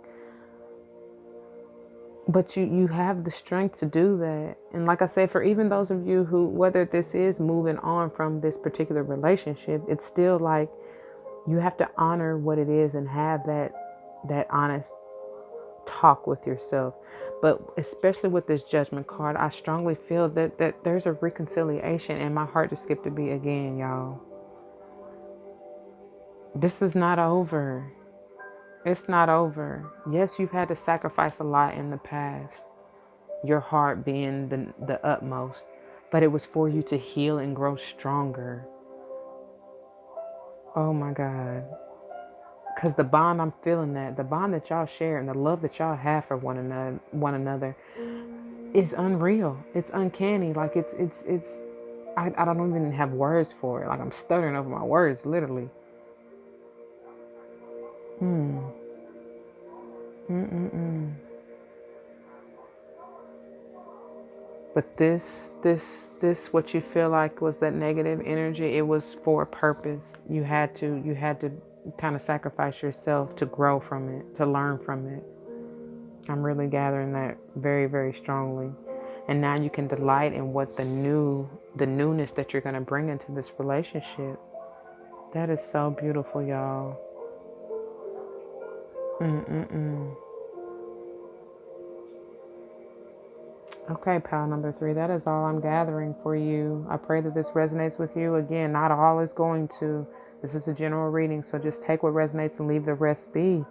But you have the strength to do that. And like I said, for even those of you who, whether this is moving on from this particular relationship, it's still like you have to honor what it is and have that honest talk with yourself. But especially with this Judgment card, I strongly feel that there's a reconciliation, and my heart just skipped a beat again, y'all. This is not over. It's not over. Yes, you've had to sacrifice a lot in the past, your heart being the utmost, but it was for you to heal and grow stronger. Oh my God. Because the bond, I'm feeling that. The bond that y'all share and the love that y'all have for one another is unreal. It's uncanny. Like it's I don't even have words for it. Like I'm stuttering over my words, literally. But this, what you feel like was that negative energy, it was for a purpose. You had to kind of sacrifice yourself to grow from it, to learn from it. I'm really gathering that very, very strongly. And now you can delight in what the newness that you're going to bring into this relationship. That is so beautiful, y'all. Okay, pile number 3, that is all I'm gathering for you. I pray that this resonates with you. Again, not all is going to. This is a general reading, so just take what resonates and leave the rest be.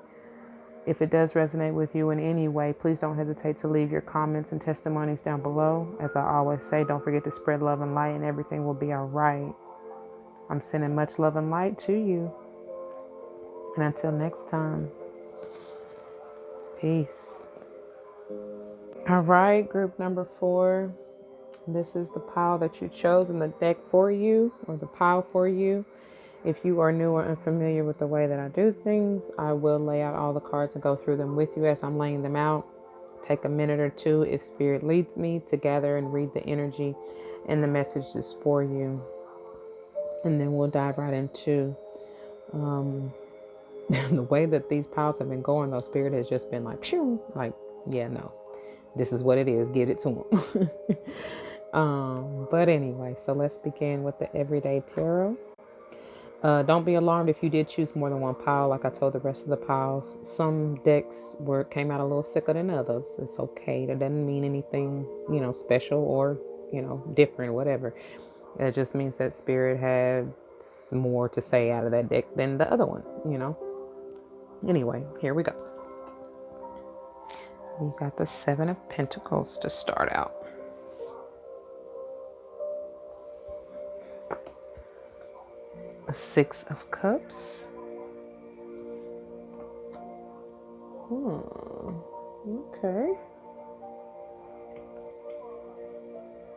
If it does resonate with you in any way, please don't hesitate to leave your comments and testimonies down below. As I always say, don't forget to spread love and light, and everything will be all right. I'm sending much love and light to you. And until next time, peace. All right, group number 4. This is the pile that you chose in the deck for you, or the pile for you. If you are new or unfamiliar with the way that I do things, I will lay out all the cards and go through them with you as I'm laying them out. Take a minute or two, if spirit leads me, to gather and read the energy and the messages for you. And then we'll dive right into the way that these piles have been going, though. Spirit has just been like, phew, like, yeah, no, this is what it is. Give it to them. But anyway, so let's begin with the Everyday Tarot. Don't be alarmed if you did choose more than one pile. Like I told the rest of the piles, some decks came out a little thicker than others. It's okay. That doesn't mean anything, special or, different, whatever. It just means that Spirit had more to say out of that deck than the other one, Anyway, here we go. We got the 7 of Pentacles to start out. A 6 of Cups. Okay.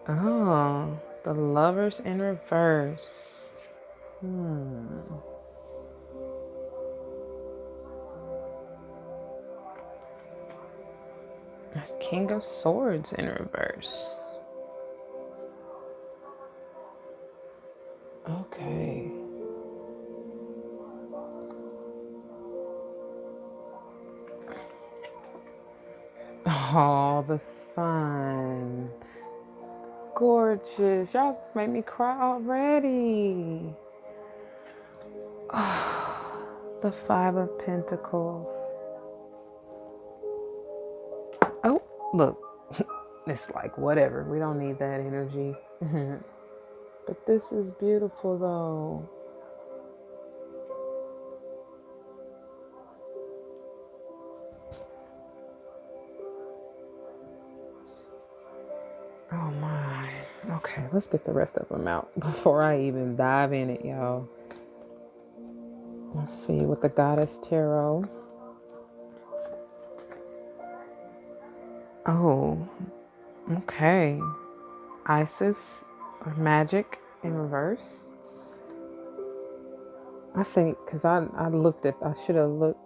Oh, The Lovers in reverse. King of Swords in reverse. Okay. Oh, the sun. Gorgeous. Y'all made me cry already. The Five of Pentacles. Oh, look. It's like, whatever. We don't need that energy. But this is beautiful, though. Oh, my. Okay, let's get the rest of them out before I even dive in it, y'all. Let's see with the Goddess Tarot. Oh, okay. Isis or Magic in reverse. I think because I looked at, I should have looked.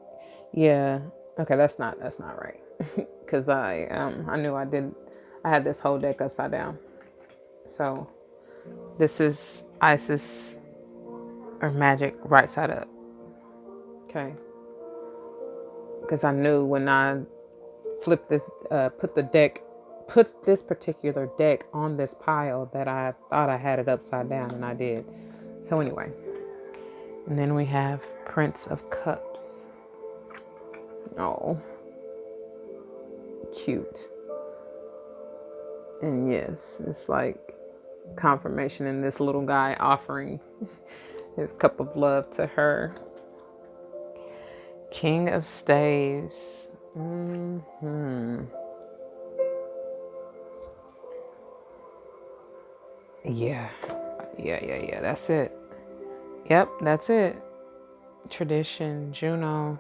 Yeah. Okay, that's not right. Because I knew I had this whole deck upside down. So this is Isis or Magic right side up. Okay. Because I knew when I flipped this, put this particular deck on this pile that I thought I had it upside down, and I did. So anyway, and then we have Prince of Cups. Oh, cute. And yes, it's like confirmation in this little guy offering his cup of love to her. King of Staves. Yeah. That's it. Yep, that's it. Tradition, Juno.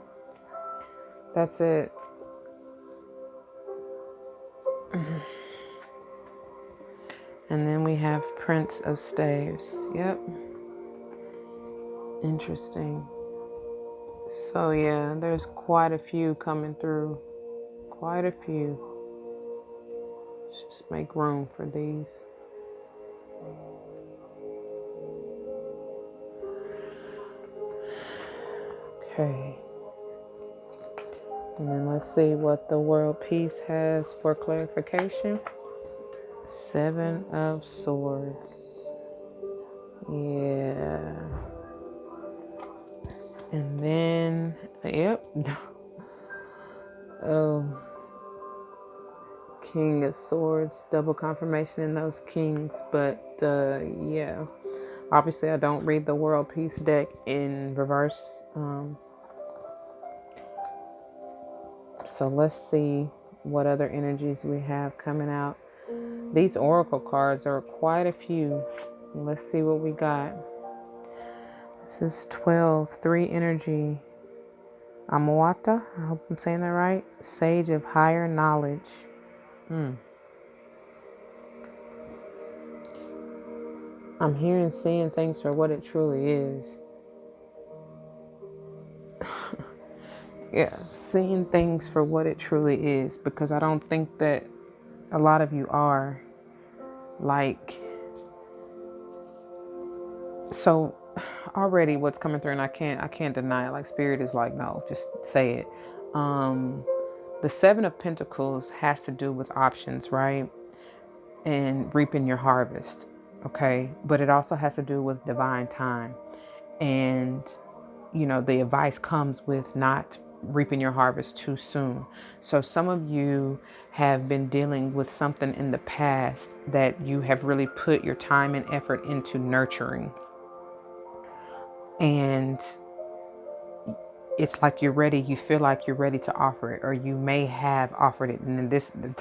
That's it. And then we have Prince of Staves. Yep. Interesting. So yeah, there's quite a few coming through. Quite a few. Let's just make room for these. Okay. And then let's see what the World Peace has for clarification. Seven of Swords. Yeah. And then, yep. Oh. King of Swords. Double confirmation in those kings. But, yeah. Obviously, I don't read the World Peace deck in reverse. So let's see what other energies we have coming out. These oracle cards are quite a few. Let's see what we got. This is 12, 3 energy. Amawata, I hope I'm saying that right. Sage of higher knowledge. I'm hearing, seeing things for what it truly is. Yeah, seeing things for what it truly is, because I don't think that a lot of you are. Like, so already what's coming through, and I can't deny it. Like, Spirit is like, no, just say it. The Seven of Pentacles has to do with options, right? And reaping your harvest, okay? But it also has to do with divine time. And, you know, the advice comes with not reaping your harvest too soon. So some of you have been dealing with something in the past that you have really put your time and effort into nurturing. And it's like you're ready, you feel like you're ready to offer it, or you may have offered it. And then the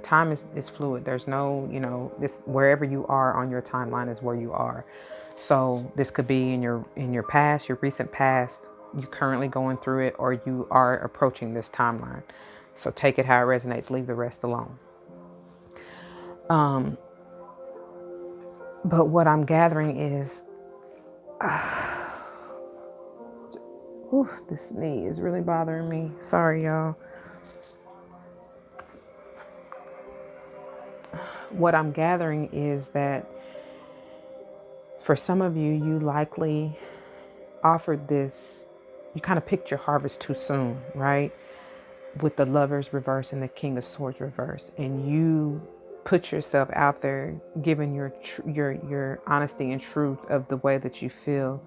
time is fluid. There's no, you know, this, wherever you are on your timeline is where you are. So this could be in your past, your recent past, you currently going through it, or you are approaching this timeline. So take it how it resonates, leave the rest alone. But what I'm gathering is, this knee is really bothering me. Sorry, y'all. What I'm gathering is that for some of you, you likely offered this, you kind of picked your harvest too soon, right? With the Lovers reverse and the King of Swords reverse, and you put yourself out there, giving your honesty and truth of the way that you feel,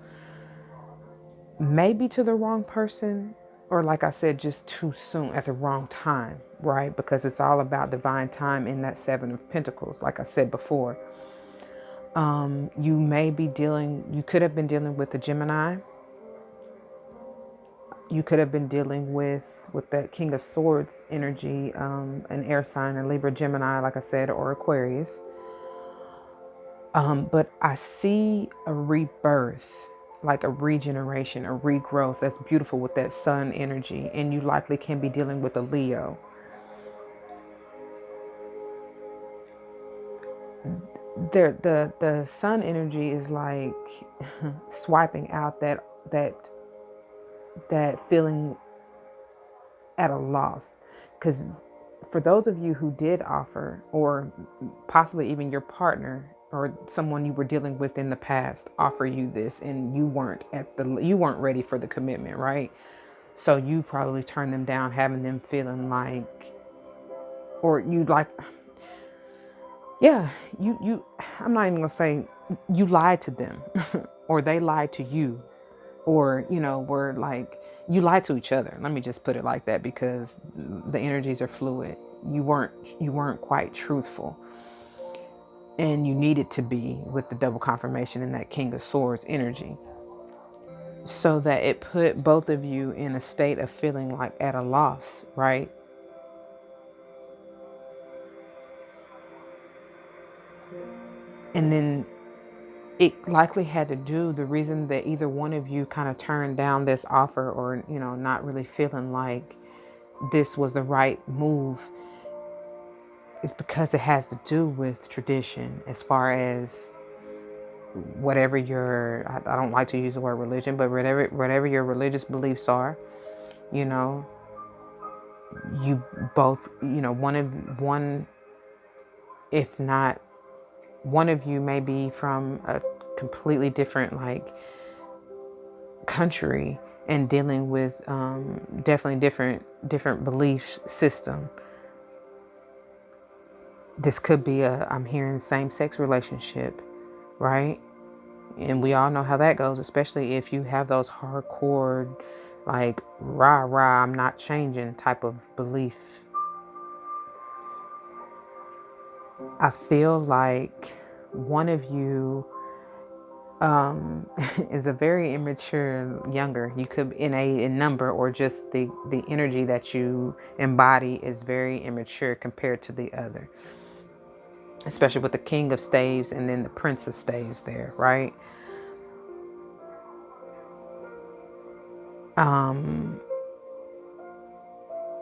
maybe to the wrong person, or like I said, just too soon at the wrong time, right? Because it's all about divine time in that Seven of Pentacles. Like I said before, you could have been dealing with a Gemini. You could have been dealing with that King of Swords energy, an air sign, a Libra, Gemini, like I said, or Aquarius. But I see a rebirth, like a regeneration, a regrowth. That's beautiful with that sun energy. And you likely can be dealing with a Leo. The sun energy is like swiping out that feeling at a loss. Because for those of you who did offer, or possibly even your partner or someone you were dealing with in the past offer you this, and you weren't ready for the commitment, right? So you probably turned them down, having them feeling like, or you like, yeah, you I'm not even gonna say you lied to them or they lied to you, or were like, you lied to each other. Let me just put it like that, because the energies are fluid. You weren't quite truthful, and you needed to be with the double confirmation in that King of Swords energy, so that it put both of you in a state of feeling like at a loss, right? And then it likely had to do, the reason that either one of you kind of turned down this offer, or not really feeling like this was the right move, is because it has to do with tradition, as far as whatever I don't like to use the word religion, but whatever your religious beliefs are, you know, you both, one, if not, one of you may be from a completely different, like, country, and dealing with definitely different belief system. This could be I'm hearing same-sex relationship, right? And we all know how that goes, especially if you have those hardcore, like, rah rah, I'm not changing type of belief. I feel like one of you is a very immature younger. You could, in number, or just the energy that you embody is very immature compared to the other, especially with the King of Staves and then the Prince of Staves there, right?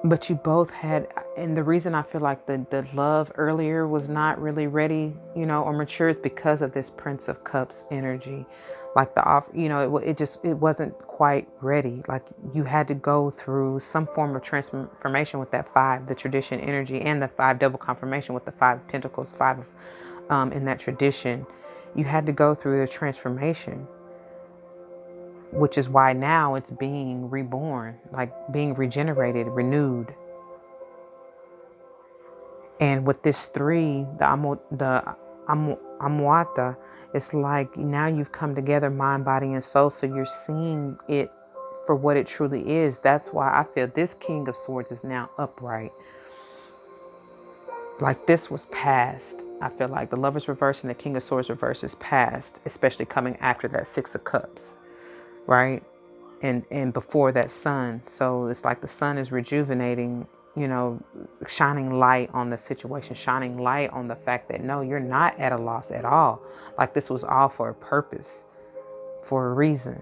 But you both had, and the reason I feel like the love earlier was not really ready, or mature, is because of this Prince of Cups energy. Like the off, it wasn't quite ready. Like, you had to go through some form of transformation with that five, the tradition energy, and the five double confirmation with the five pentacles, five in that tradition. You had to go through the transformation, which is why now it's being reborn, like being regenerated, renewed. And with this three, Amuata, it's like now you've come together, mind, body, and soul. So you're seeing it for what it truly is. That's why I feel this King of Swords is now upright. Like, this was past. I feel like the Lovers reverse and the King of Swords reverse is past, especially coming after that Six of Cups, right? And before that sun. So it's like the sun is rejuvenating, shining light on the situation, shining light on the fact that no, you're not at a loss at all. Like, this was all for a purpose, for a reason,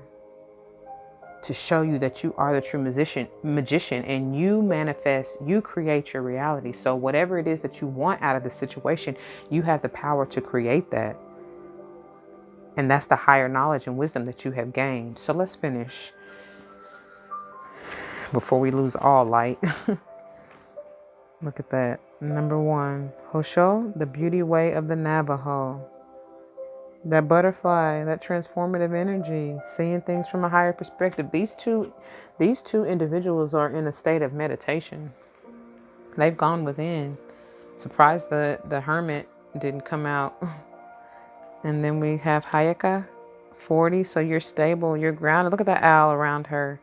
to show you that you are the true magician, and you manifest, you create your reality. So whatever it is that you want out of the situation, you have the power to create that. And that's the higher knowledge and wisdom that you have gained. So let's finish before we lose all light. Look at that. Number 1, Hosho, the beauty way of the Navajo. That butterfly, that transformative energy, seeing things from a higher perspective. These two individuals are in a state of meditation. They've gone within. Surprised the hermit didn't come out. And then we have Hayaka, 40. So you're stable, you're grounded. Look at that owl around her.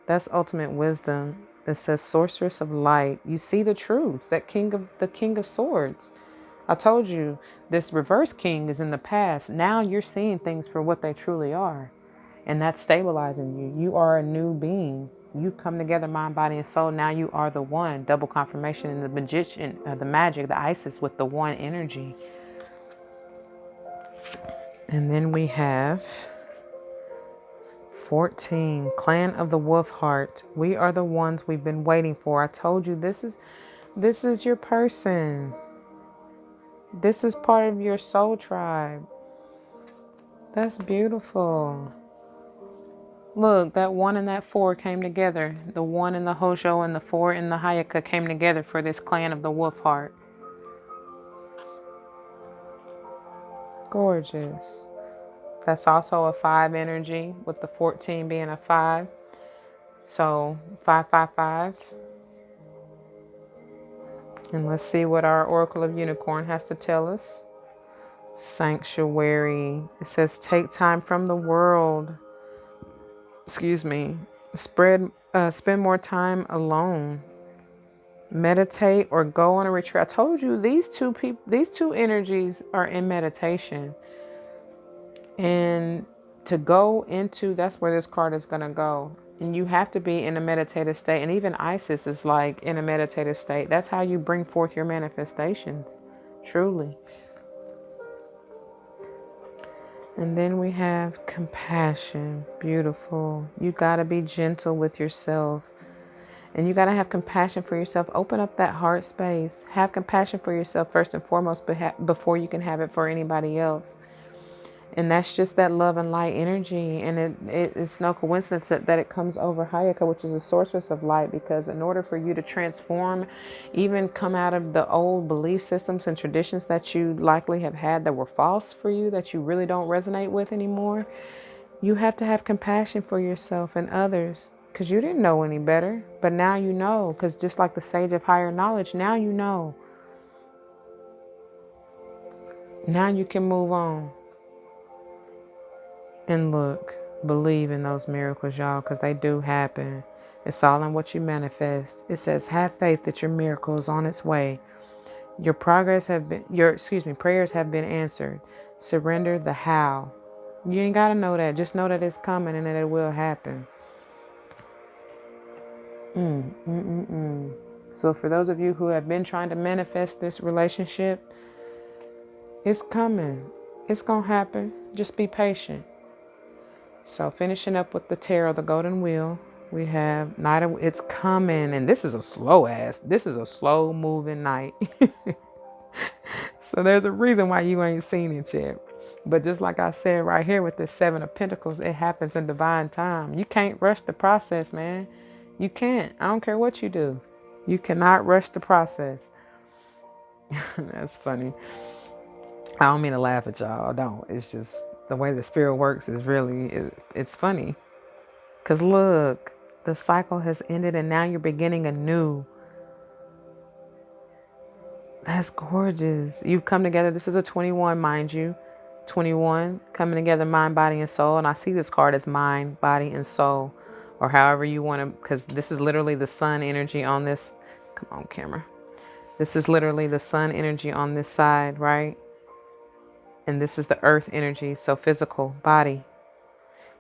That's ultimate wisdom. It says sorceress of light. You see the truth. That the king of swords. I told you this reverse king is in the past. Now you're seeing things for what they truly are. And that's stabilizing you. You are a new being. You've come together, mind, body, and soul. Now you are the one. Double confirmation in the magician, the magic, the Isis with the one energy. And then we have 14, Clan of the Wolf Heart. We are the ones we've been waiting for. I told you this is your person. This is part of your soul tribe. That's beautiful. Look, that 1 and that 4 came together. The 1 in the Hojo and the 4 in the Hayaka came together for this clan of the Wolf Heart. Gorgeous. That's also a 5 energy, with the 14 being a 5. So 555. And let's see what our Oracle of Unicorn has to tell us. Sanctuary. It says take time from the world. Spend more time alone. Meditate or go on a retreat. I told you these two energies are in meditation. And to go into, that's where this card is going to go. And you have to be in a meditative state. And even Isis is like in a meditative state. That's how you bring forth your manifestations. Truly. And then we have compassion. Beautiful. You got to be gentle with yourself. And you got to have compassion for yourself. Open up that heart space. Have compassion for yourself first and foremost before you can have it for anybody else. And that's just that love and light energy. And it's no coincidence that it comes over Hayaka, which is a sorceress of light. Because in order for you to transform, even come out of the old belief systems and traditions that you likely have had that were false for you, that you really don't resonate with anymore, you have to have compassion for yourself and others. Because you didn't know any better. But now you know. Because just like the sage of higher knowledge, now you know. Now you can move on. And look, believe in those miracles, y'all, because they do happen. It's all in what you manifest. It says, have faith that your miracle is on its way. Your prayers have been answered. Surrender the how. You ain't got to know that. Just know that it's coming and that it will happen. So for those of you who have been trying to manifest this relationship, it's coming. It's going to happen. Just be patient. So finishing up with the tarot, the golden wheel, we have it's coming. And this is a slow moving night. So there's a reason why you ain't seen it yet. But just like I said right here with the 7 of Pentacles, it happens in divine time. You can't rush the process, man. You can't. I don't care what you do. You cannot rush the process. That's funny. I don't mean to laugh at y'all. I don't. It's just the way the spirit works is really, it's funny. Because look, the cycle has ended and now you're beginning anew. That's gorgeous. You've come together. This is a 21, mind you. 21, coming together, mind, body, and soul. And I see this card as mind, body, and soul. Or however you want to, because this is literally the sun energy on this. Come on, camera. This is literally the sun energy on this side, right? And this is the earth energy, so physical, body.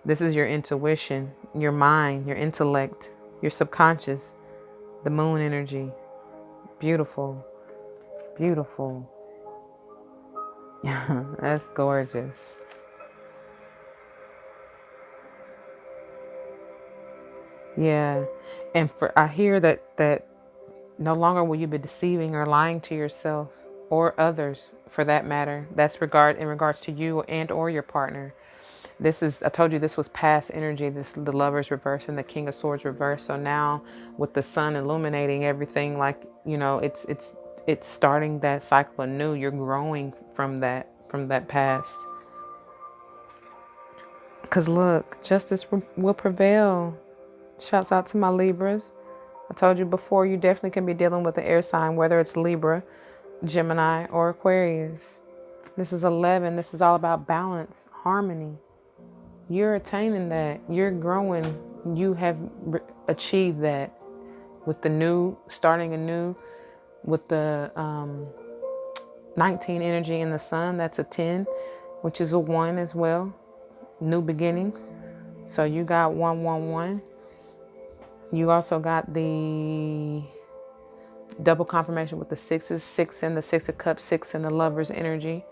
This is your intuition, your mind, your intellect, your subconscious, the moon energy. Beautiful, beautiful. That's gorgeous. Yeah, and I hear that no longer will you be deceiving or lying to yourself. or others for that matter. That's in regards to you and or your partner. I told you this was past energy. The Lovers reverse and the King of Swords reverse. So now with the sun illuminating everything, like, it's starting that cycle anew. You're growing from that past. Because look, justice will prevail. Shouts out to my Libras. I told you before, you definitely can be dealing with an air sign, whether it's Libra, Gemini, or Aquarius. This is 11. This is all about balance, harmony. You're attaining that. You're growing. You have achieved that with the new, starting anew, with the 19 energy in the sun. That's a 10, which is a 1 as well. New beginnings. So you got 111. You also got the double confirmation with the sixes, 6 in the 6 of cups, 6 in the Lover's energy.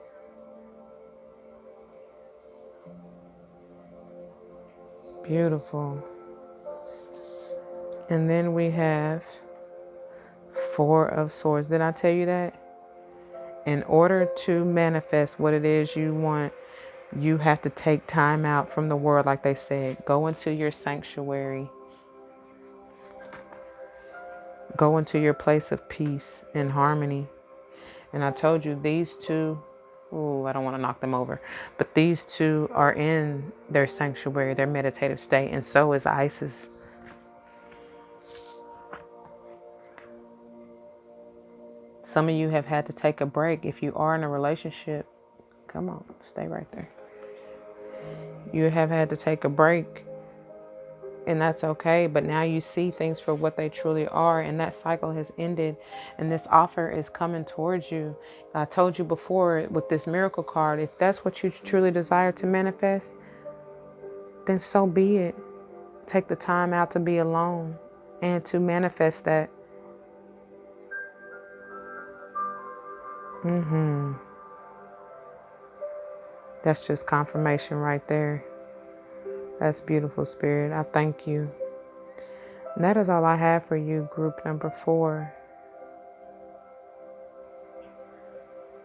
Beautiful. And then we have 4 of Swords. Did I tell you that? In order to manifest what it is you want, you have to take time out from the world, like they said. Go into your sanctuary. Go into your place of peace and harmony. And I told you these two, I don't want to knock them over, but these two are in their sanctuary, their meditative state, and so is Isis. Some of you have had to take a break. If you are in a relationship, come on, stay right there. You have had to take a break, and that's okay. But now you see things for what they truly are, and that cycle has ended, and this offer is coming towards you. I told you before with this miracle card, if that's what you truly desire to manifest, then so be it. Take the time out to be alone and to manifest that. That's just confirmation right there. That's beautiful, Spirit. I thank you. And that is all I have for you, group number 4.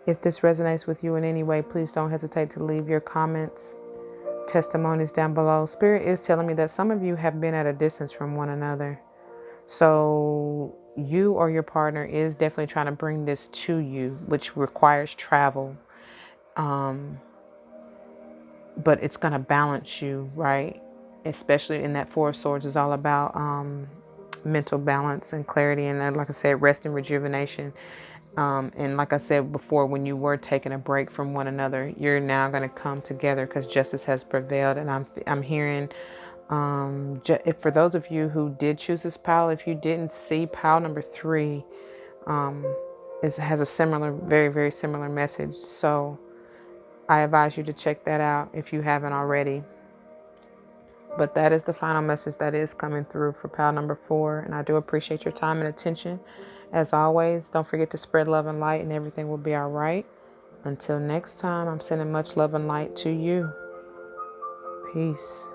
If this resonates with you in any way, please don't hesitate to leave your comments, testimonies down below. Spirit is telling me that some of you have been at a distance from one another. So you or your partner is definitely trying to bring this to you, which requires travel. But it's going to balance you, right? Especially in that 4 of Swords is all about mental balance and clarity. And like I said, rest and rejuvenation. And like I said before, when you were taking a break from one another, you're now going to come together because justice has prevailed. And I'm hearing, for those of you who did choose this pile, if you didn't see pile number 3, has a similar, very, very similar message. So I advise you to check that out if you haven't already. But that is the final message that is coming through for pile number 4. And I do appreciate your time and attention. As always, don't forget to spread love and light and everything will be all right. Until next time, I'm sending much love and light to you. Peace.